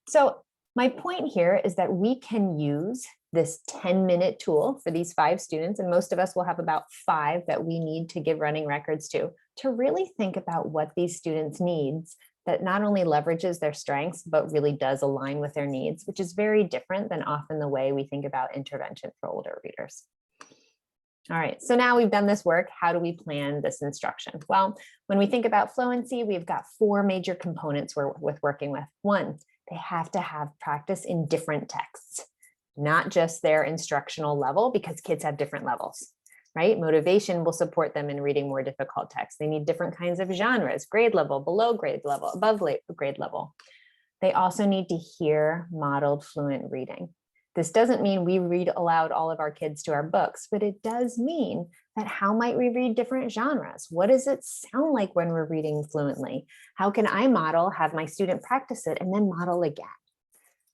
So my point here is that we can use this 10-minute tool for these 5 students, and most of us will have about 5 that we need to give running records to really think about what these students' needs that not only leverages their strengths, but really does align with their needs, which is very different than often the way we think about intervention for older readers. All right, so now we've done this work, how do we plan this instruction? Well, when we think about fluency, we've got 4 major components we're working with. 1, they have to have practice in different texts, not just their instructional level, because kids have different levels, right? Motivation will support them in reading more difficult texts. They need different kinds of genres, grade level, below grade level, above grade level. They also need to hear modeled fluent reading. This doesn't mean we read aloud all of our kids to our books, but it does mean that how might we read different genres? What does it sound like when we're reading fluently? How can I model, have my student practice it, and then model again,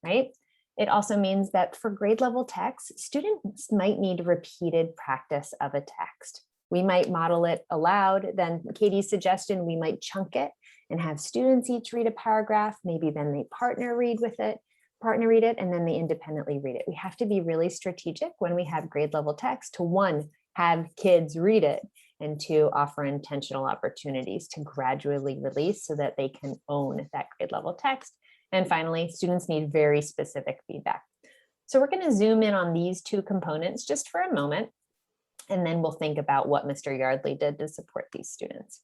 right? It also means that for grade level text, students might need repeated practice of a text. We might model it aloud, then Katie's suggestion, we might chunk it and have students each read a paragraph, maybe then they partner read it, and then they independently read it. We have to be really strategic when we have grade level text to, one, have kids read it, and two, offer intentional opportunities to gradually release so that they can own that grade level text. And finally, students need very specific feedback. So we're going to zoom in on these two components just for a moment, and then we'll think about what Mr. Yardley did to support these students.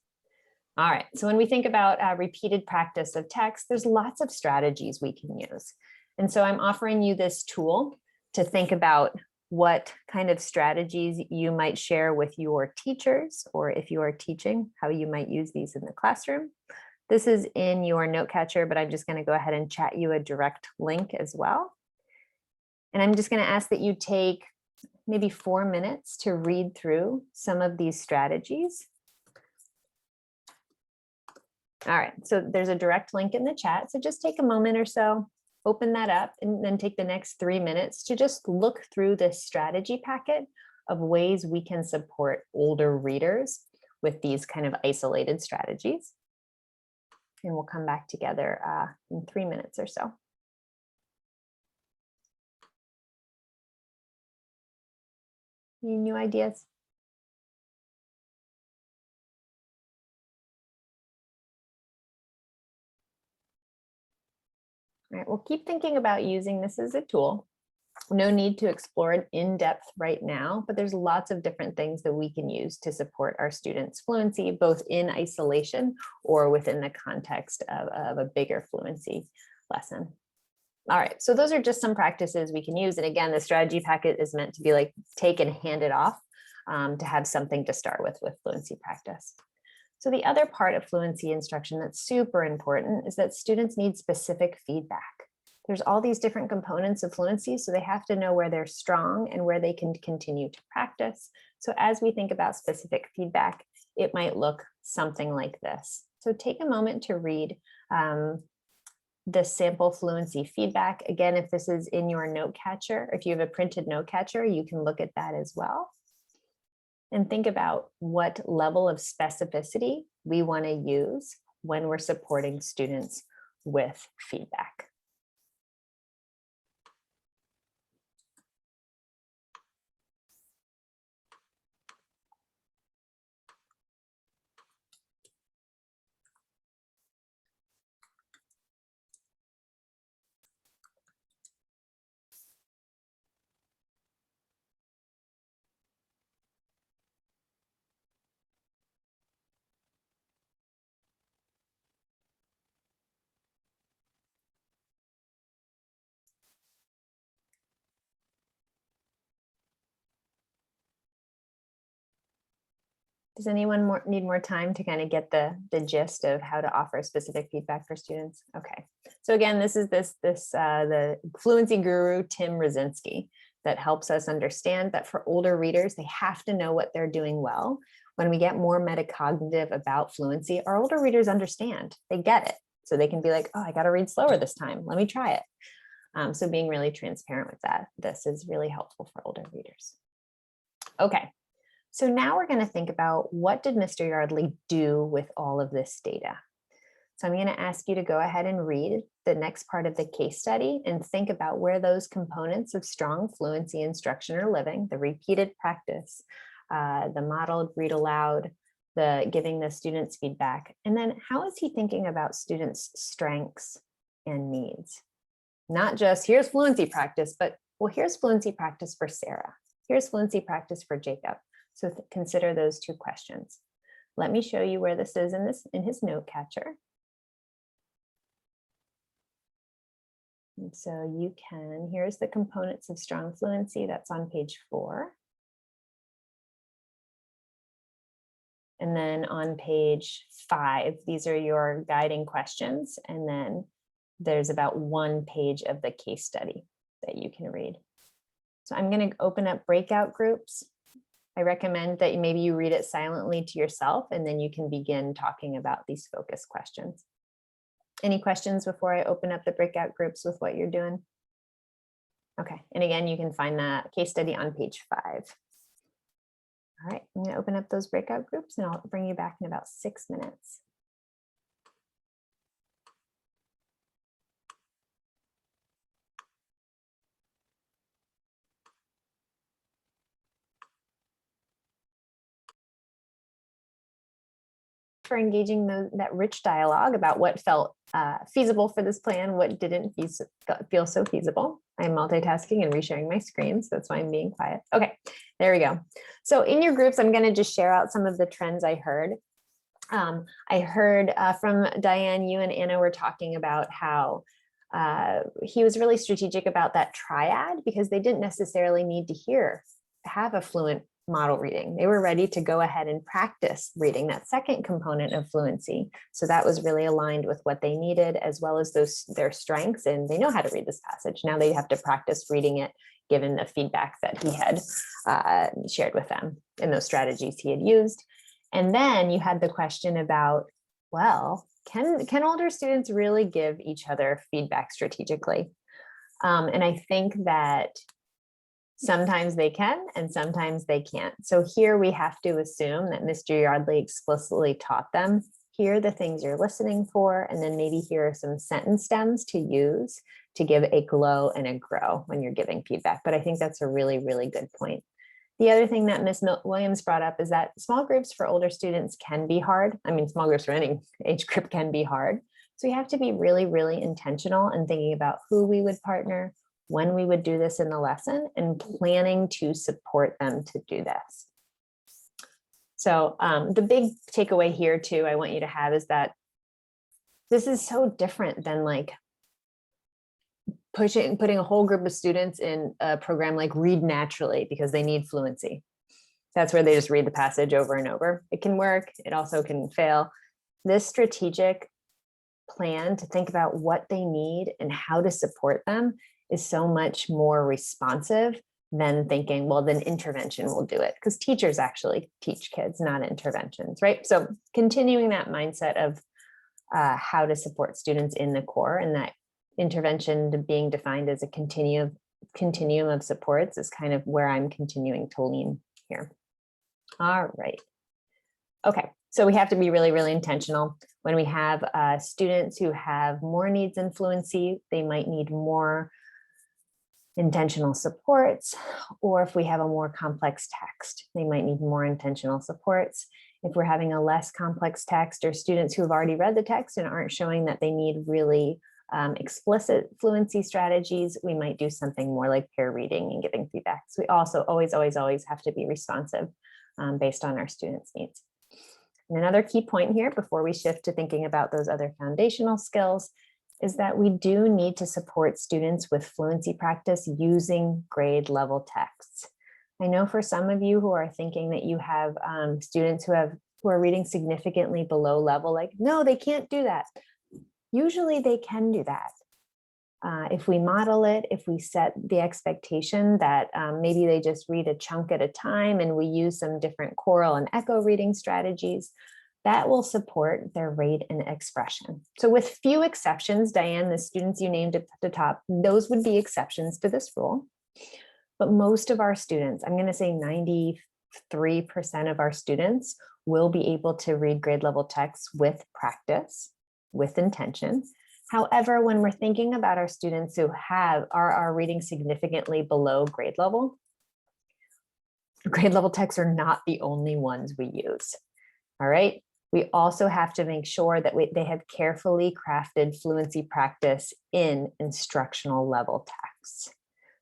All right, so when we think about repeated practice of text, there's lots of strategies we can use. And so I'm offering you this tool to think about what kind of strategies you might share with your teachers, or if you are teaching, how you might use these in the classroom. This is in your note catcher, but I'm just going to go ahead and chat you a direct link as well. And I'm just going to ask that you take maybe 4 minutes to read through some of these strategies. All right, so there's a direct link in the chat. So just take a moment or so, open that up, and then take the next 3 minutes to just look through this strategy packet of ways we can support older readers with these kind of isolated strategies. And we'll come back together in 3 minutes or so. Any new ideas? All right, we'll keep thinking about using this as a tool. No need to explore it in depth right now, but there's lots of different things that we can use to support our students' fluency, both in isolation or within the context of a bigger fluency lesson. All right, so those are just some practices we can use. And again, the strategy packet is meant to be like take and hand it off to have something to start with fluency practice. So the other part of fluency instruction that's super important is that students need specific feedback. There's all these different components of fluency, so they have to know where they're strong and where they can continue to practice. So as we think about specific feedback, it might look something like this. So take a moment to read the sample fluency feedback. Again, if this is in your note catcher, if you have a printed note catcher, you can look at that as well. And think about what level of specificity we want to use when we're supporting students with feedback. Does anyone need more time to kind of get the gist of how to offer specific feedback for students? Okay, so again, this is the fluency guru, Tim Rosinski, that helps us understand that for older readers, they have to know what they're doing well. When we get more metacognitive about fluency, our older readers understand, they get it. So they can be like, oh, I got to read slower this time. Let me try it. So being really transparent with that, this is really helpful for older readers. Okay. So now we're going to think about what did Mr. Yardley do with all of this data? So I'm going to ask you to go ahead and read the next part of the case study and think about where those components of strong fluency instruction are living, the repeated practice, the modeled read aloud, the giving the students feedback, and then how is he thinking about students' strengths and needs? Not just here's fluency practice, but well, here's fluency practice for Sarah. Here's fluency practice for Jacob. So consider those two questions. Let me show you where this is in his note catcher. And so you can, here's the components of strong fluency, that's on page 4. And then on page 5, these are your guiding questions. And then there's about 1 page of the case study that you can read. So I'm going to open up breakout groups. I recommend that maybe you read it silently to yourself, and then you can begin talking about these focus questions. Any questions before I open up the breakout groups with what you're doing? Okay, and again, you can find that case study on page 5. All right, I'm going to open up those breakout groups and I'll bring you back in about 6 minutes. For engaging that rich dialogue about what felt feasible for this plan, what didn't feel so feasible. I'm multitasking and resharing my screen, so that's why I'm being quiet. Okay, there we go. So in your groups, I'm going to just share out some of the trends I heard. I heard from Diane, you and Anna were talking about how he was really strategic about that triad because they didn't necessarily need to have a fluent model reading. They were ready to go ahead and practice reading that second component of fluency. So that was really aligned with what they needed, as well as their strengths, and they know how to read this passage. Now they have to practice reading it, given the feedback that he had shared with them and those strategies he had used. And then you had the question about, well, can older students really give each other feedback strategically? And I think that sometimes they can and sometimes they can't. So here we have to assume that Mr. Yardley explicitly taught them, here are the things you're listening for, and then maybe here are some sentence stems to use to give a glow and a grow when you're giving feedback. But I think that's a really, really good point. The other thing that Ms. Williams brought up is that small groups for older students can be hard. I mean, small groups for any age group can be hard. So we have to be really, really intentional in thinking about who we would partner, when we would do this in the lesson, and planning to support them to do this. So the big takeaway here too, I want you to have is that this is so different than like putting a whole group of students in a program like Read Naturally because they need fluency. That's where they just read the passage over and over. It can work, it also can fail. This strategic plan to think about what they need and how to support them is so much more responsive than thinking, well, then intervention will do it, because teachers actually teach kids, not interventions, right? So continuing that mindset of how to support students in the core, and that intervention being defined as a continuum of supports is kind of where I'm continuing to lean here. All right. Okay, so we have to be really, really intentional. When we have students who have more needs in fluency, they might need more intentional supports, or if we have a more complex text, they might need more intentional supports. If we're having a less complex text, or students who have already read the text and aren't showing that they need really explicit fluency strategies, we might do something more like pair reading and giving feedback. So we also always have to be responsive based on our students' needs. And another key point here before we shift to thinking about those other foundational skills is that we do need to support students with fluency practice using grade level texts. I know for some of you who are thinking that you have students who are reading significantly below level, like, no, they can't do that. Usually they can do that. If we model it, if we set the expectation that maybe they just read a chunk at a time and we use some different choral and echo reading strategies, that will support their rate and expression. So with few exceptions, Diane, the students you named at the top, those would be exceptions to this rule. But most of our students, I'm going to say 93% of our students will be able to read grade level texts with practice, with intention. However, when we're thinking about our students who are reading significantly below grade level texts are not the only ones we use. All right. We also have to make sure that they have carefully crafted fluency practice in instructional level texts.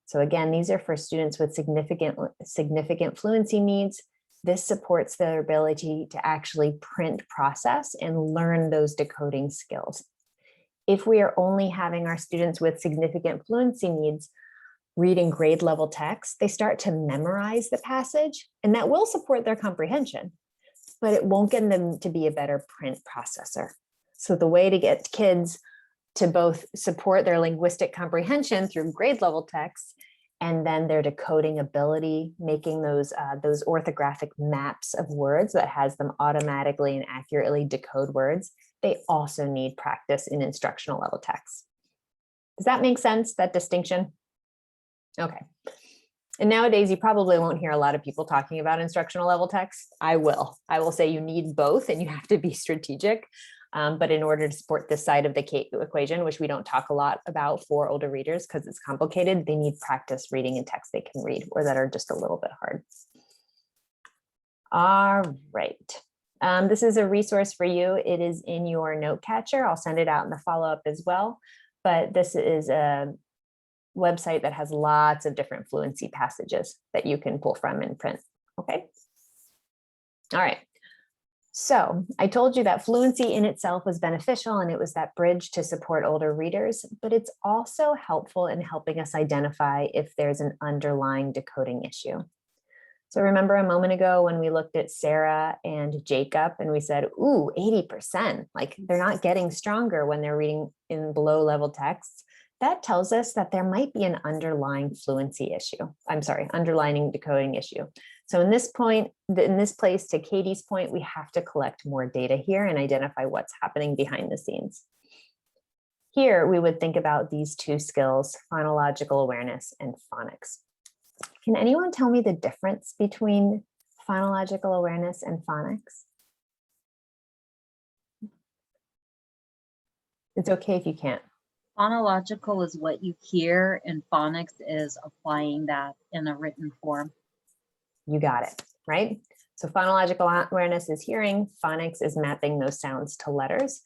So again, these are for students with significant fluency needs. This supports their ability to actually print, process, and learn those decoding skills. If we are only having our students with significant fluency needs reading grade level text, they start to memorize the passage, and that will support their comprehension, but it won't get them to be a better print processor. So the way to get kids to both support their linguistic comprehension through grade level texts and then their decoding ability, making those orthographic maps of words that has them automatically and accurately decode words. They also need practice in instructional level text. Does that make sense, that distinction? Okay. And nowadays, you probably won't hear a lot of people talking about instructional level text. I will say you need both and you have to be strategic. But in order to support this side of the equation, which we don't talk a lot about for older readers because it's complicated, they need practice reading in text they can read or that are just a little bit hard. All right. This is a resource for you. It is in your note catcher. I'll send it out in the follow-up as well. But this is a website that has lots of different fluency passages that you can pull from and print. Okay. All right. So I told you that fluency in itself was beneficial and it was that bridge to support older readers, but it's also helpful in helping us identify if there's an underlying decoding issue. So remember a moment ago when we looked at Sarah and Jacob and we said, ooh, 80%, like they're not getting stronger when they're reading in below level texts. That tells us that there might be an underlying fluency issue. I'm sorry, underlying decoding issue. So in this place, to Katie's point, we have to collect more data here and identify what's happening behind the scenes. Here, we would think about these two skills, phonological awareness and phonics. Can anyone tell me the difference between phonological awareness and phonics? It's okay if you can't. Phonological is what you hear, and phonics is applying that in a written form. You got it, right? So phonological awareness is hearing, phonics is mapping those sounds to letters.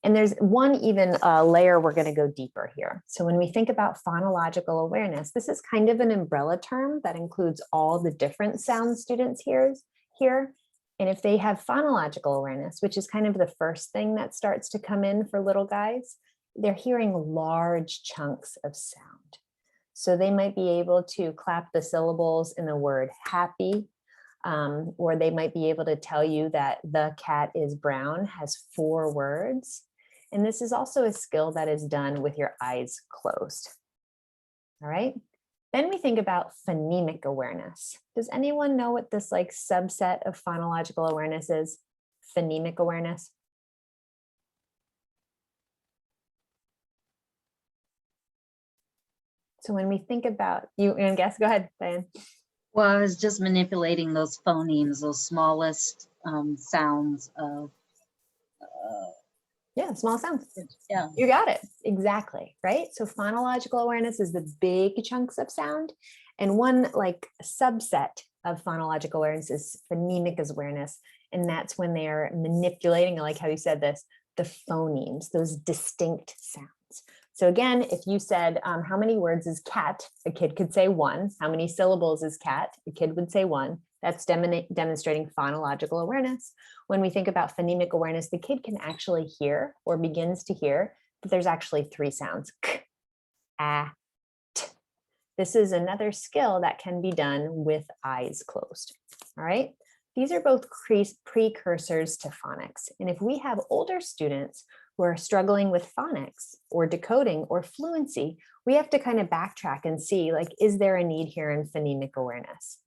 And there's one even layer we're going to go deeper here. So when we think about phonological awareness, this is kind of an umbrella term that includes all the different sounds students hear. And if they have phonological awareness, which is kind of the first thing that starts to come in for little guys, they're hearing large chunks of sound. So they might be able to clap the syllables in the word happy, or they might be able to tell you that the cat is brown has 4 words. And this is also a skill that is done with your eyes closed. All right. Then we think about phonemic awareness. Does anyone know what this like subset of phonological awareness is? Phonemic awareness. So when we think about, you and guess, go ahead, Diane. Well, I was just manipulating those phonemes, those smallest sounds of. Yeah, small sounds. Yeah. You got it. Exactly. Right. So phonological awareness is the big chunks of sound. And one like subset of phonological awareness is phonemic awareness. And that's when they are manipulating, I like how you said this, the phonemes, those distinct sounds. So again, if you said, how many words is cat? A kid could say 1. How many syllables is cat? A kid would say 1. That's demonstrating phonological awareness. When we think about phonemic awareness, the kid can actually hear or begins to hear that there's actually 3 sounds. K, a, t. This is another skill that can be done with eyes closed. All right. These are both precursors to phonics. And if we have older students who are struggling with phonics or decoding or fluency, we have to kind of backtrack and see, like, is there a need here in phonemic awareness?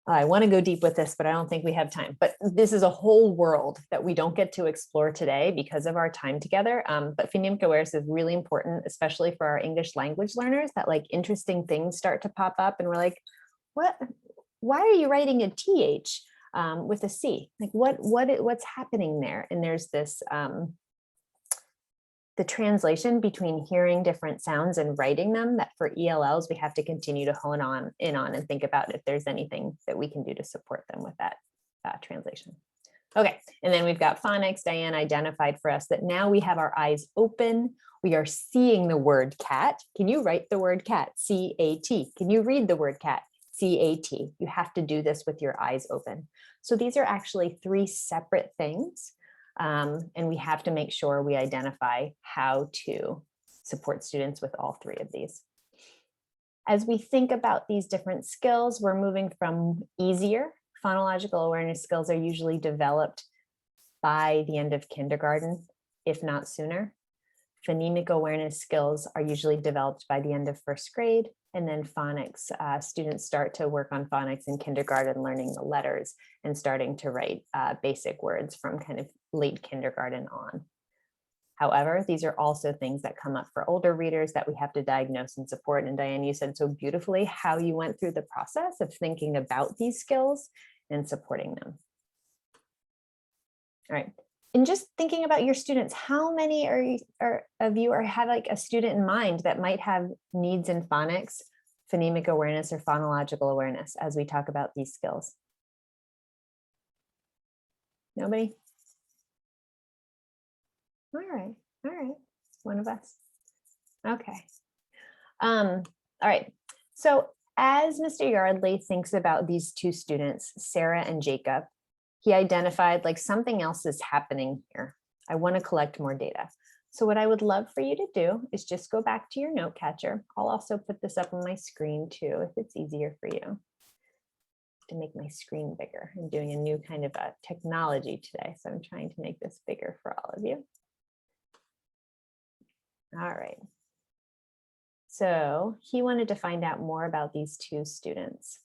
I want to go deep with this, but I don't think we have time. But this is a whole world that we don't get to explore today because of our time together. But phonemic awareness is really important, especially for our English language learners, that like interesting things start to pop up and we're like, what? Why are you writing a TH with a C? Like what's happening there? And there's this, the translation between hearing different sounds and writing them, that for ELLs, we have to continue to hone in on and think about if there's anything that we can do to support them with that translation. Okay, and then we've got phonics. Diane identified for us that now we have our eyes open. We are seeing the word cat. Can you write the word cat? C-A-T. Can you read the word cat? C-A-T. You have to do this with your eyes open. So these are actually 3 separate things. And we have to make sure we identify how to support students with all 3 of these. As we think about these different skills, we're moving from easier. Phonological awareness skills are usually developed by the end of kindergarten, if not sooner. phonemic awareness skills are usually developed by the end of first grade. And then phonics, students start to work on phonics in kindergarten, learning the letters and starting to write basic words from kind of late kindergarten on. However, these are also things that come up for older readers that we have to diagnose and support. And Diane, you said so beautifully how you went through the process of thinking about these skills and supporting them. All right. And just thinking about your students, how many of you have like a student in mind that might have needs in phonics, phonemic awareness, or phonological awareness as we talk about these skills? Nobody? All right, one of us. Okay. All right. So as Mr. Yardley thinks about these two students, Sarah and Jacob, he identified like something else is happening here. I want to collect more data. So what I would love for you to do is just go back to your note catcher. I'll also put this up on my screen too, if it's easier for you to make my screen bigger. I'm doing a new kind of a technology today, so I'm trying to make this bigger for all of you. All right. So he wanted to find out more about these two students.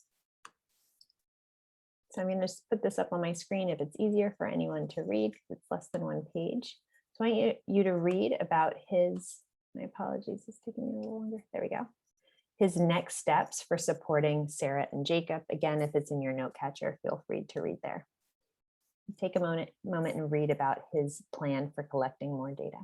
So I'm going to just put this up on my screen if it's easier for anyone to read, because it's less than one page. So I want you to read about his, my apologies, it's taking me a little longer. There we go. His next steps for supporting Sarah and Jacob. Again, if it's in your note catcher, feel free to read there. Take a moment and read about his plan for collecting more data.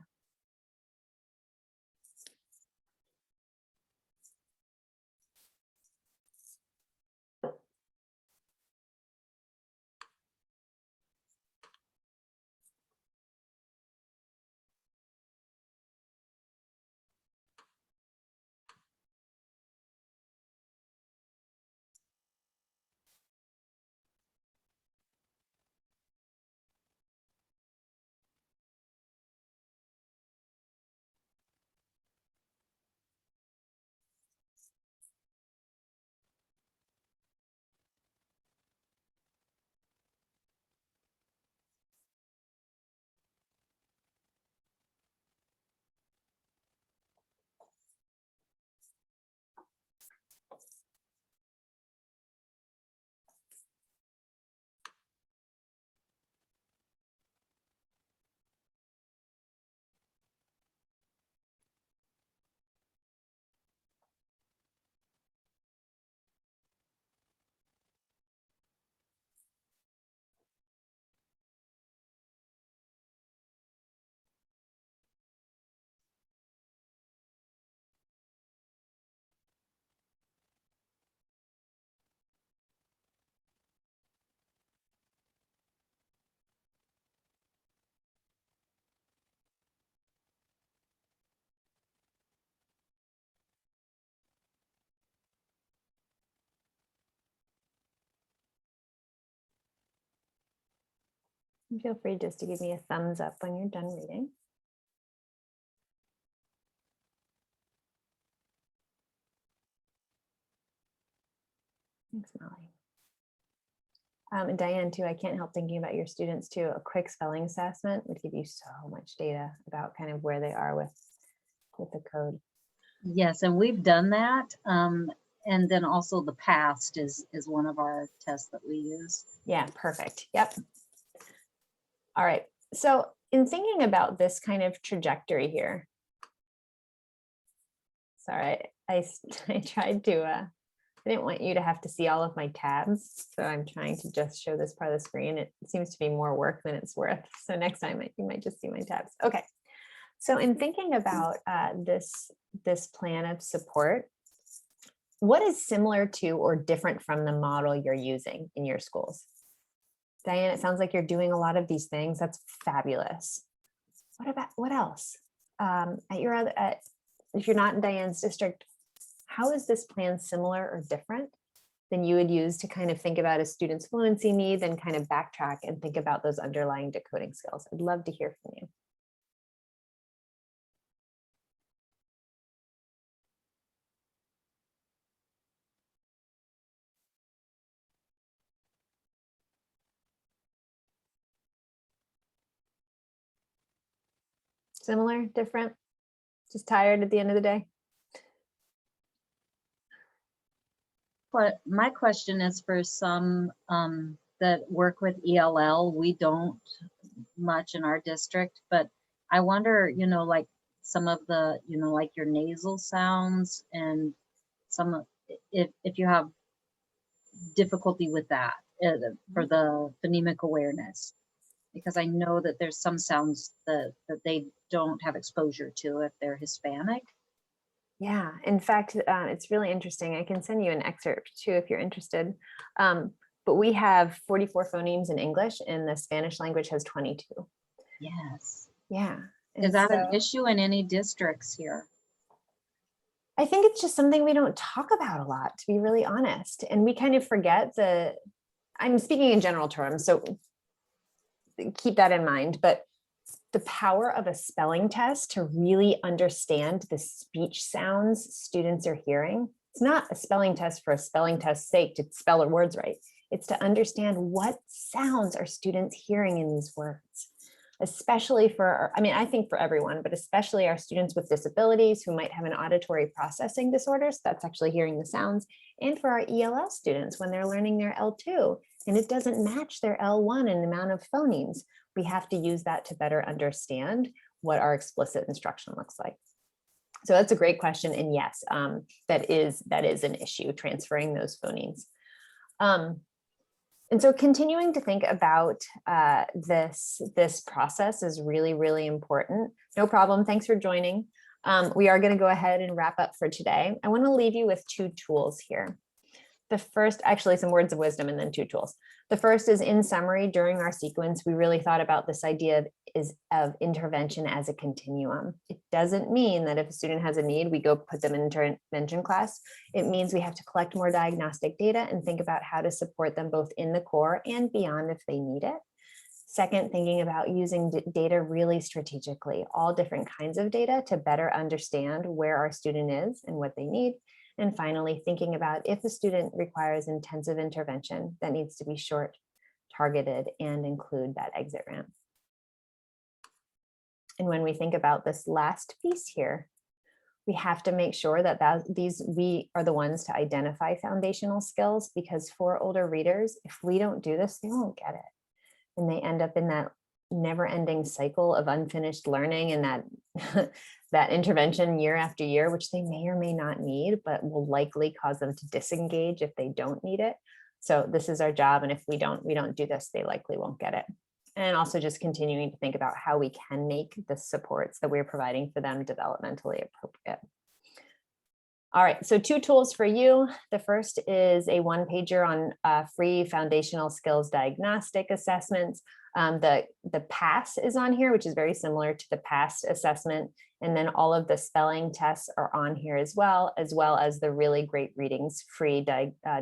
Feel free just to give me a thumbs up when you're done reading. Thanks, Molly. And Diane, too, I can't help thinking about your students, too. A quick spelling assessment would give you so much data about kind of where they are with the code. Yes, and we've done that. And then also the past is one of our tests that we use. Yeah, perfect. Yep. All right. So in thinking about this kind of trajectory here, sorry, I tried to, I didn't want you to have to see all of my tabs. So I'm trying to just show this part of the screen. It seems to be more work than it's worth. So next time you might just see my tabs. Okay. So in thinking about this plan of support, what is similar to or different from the model you're using in your schools? Diane, it sounds like you're doing a lot of these things. That's fabulous. What else? At your other, if you're not in Diane's district, how is this plan similar or different than you would use to kind of think about a student's fluency need, then kind of backtrack and think about those underlying decoding skills? I'd love to hear from you. Similar, different? Just tired at the end of the day? But my question is for some that work with ELL, we don't much in our district, but I wonder, like some of the, like your nasal sounds and if you have difficulty with that for the phonemic awareness, because I know that there's some sounds that they don't have exposure to if they're Hispanic. Yeah, in fact, it's really interesting. I can send you an excerpt too if you're interested. But we have 44 phonemes in English and the Spanish language has 22. Yes. Yeah. Is that an issue in any districts here? I think it's just something we don't talk about a lot, to be really honest. And we kind of forget I'm speaking in general terms, so keep that in mind. But the power of a spelling test to really understand the speech sounds students are hearing. It's not a spelling test for a spelling test's sake to spell our words right. It's to understand what sounds are students hearing in these words, especially I think for everyone, but especially our students with disabilities who might have an auditory processing disorder. So that's actually hearing the sounds. And for our ELL students when they're learning their L2 and it doesn't match their L1 in the amount of phonemes, we have to use that to better understand what our explicit instruction looks like. So that's a great question. And yes, that is an issue, transferring those phonemes. And so continuing to think about this process is really, really important. No problem. Thanks for joining. We are going to go ahead and wrap up for today. I want to leave you with 2 tools here. The first, actually some words of wisdom and then 2 tools. The first is, in summary, during our sequence, we really thought about this idea of intervention as a continuum. It doesn't mean that if a student has a need, we go put them in intervention class. It means we have to collect more diagnostic data and think about how to support them both in the core and beyond if they need it. Second, thinking about using data really strategically, all different kinds of data to better understand where our student is and what they need. And finally, thinking about if a student requires intensive intervention, that needs to be short, targeted, and include that exit ramp. And when we think about this last piece here, we have to make sure that we are the ones to identify foundational skills, because for older readers, if we don't do this, they won't get it. And they end up in that never-ending cycle of unfinished learning and that intervention year after year, which they may or may not need, but will likely cause them to disengage if they don't need it. So this is our job. And if we don't do this, they likely won't get it. And also just continuing to think about how we can make the supports that we're providing for them developmentally appropriate. All right, so 2 tools for you. The first is a 1-pager on free foundational skills diagnostic assessments. The PASS is on here, which is very similar to the PASS assessment. And then all of the spelling tests are on here as well as the really great readings free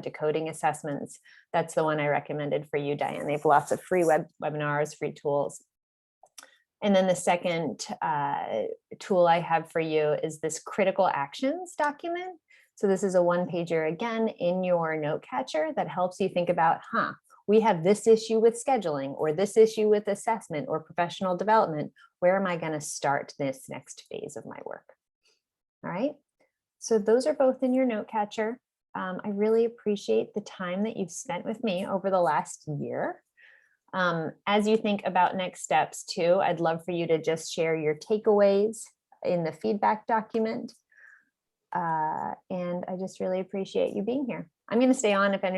decoding assessments. That's the one I recommended for you, Diane. They have lots of free webinars, free tools. And then the second tool I have for you is this critical actions document. So this is a 1-pager again in your note catcher that helps you think about, we have this issue with scheduling or this issue with assessment or professional development. Where am I going to start this next phase of my work? All right. So those are both in your note catcher. I really appreciate the time that you've spent with me over the last year. As you think about next steps too, I'd love for you to just share your takeaways in the feedback document. And I just really appreciate you being here. I'm going to stay on if anyone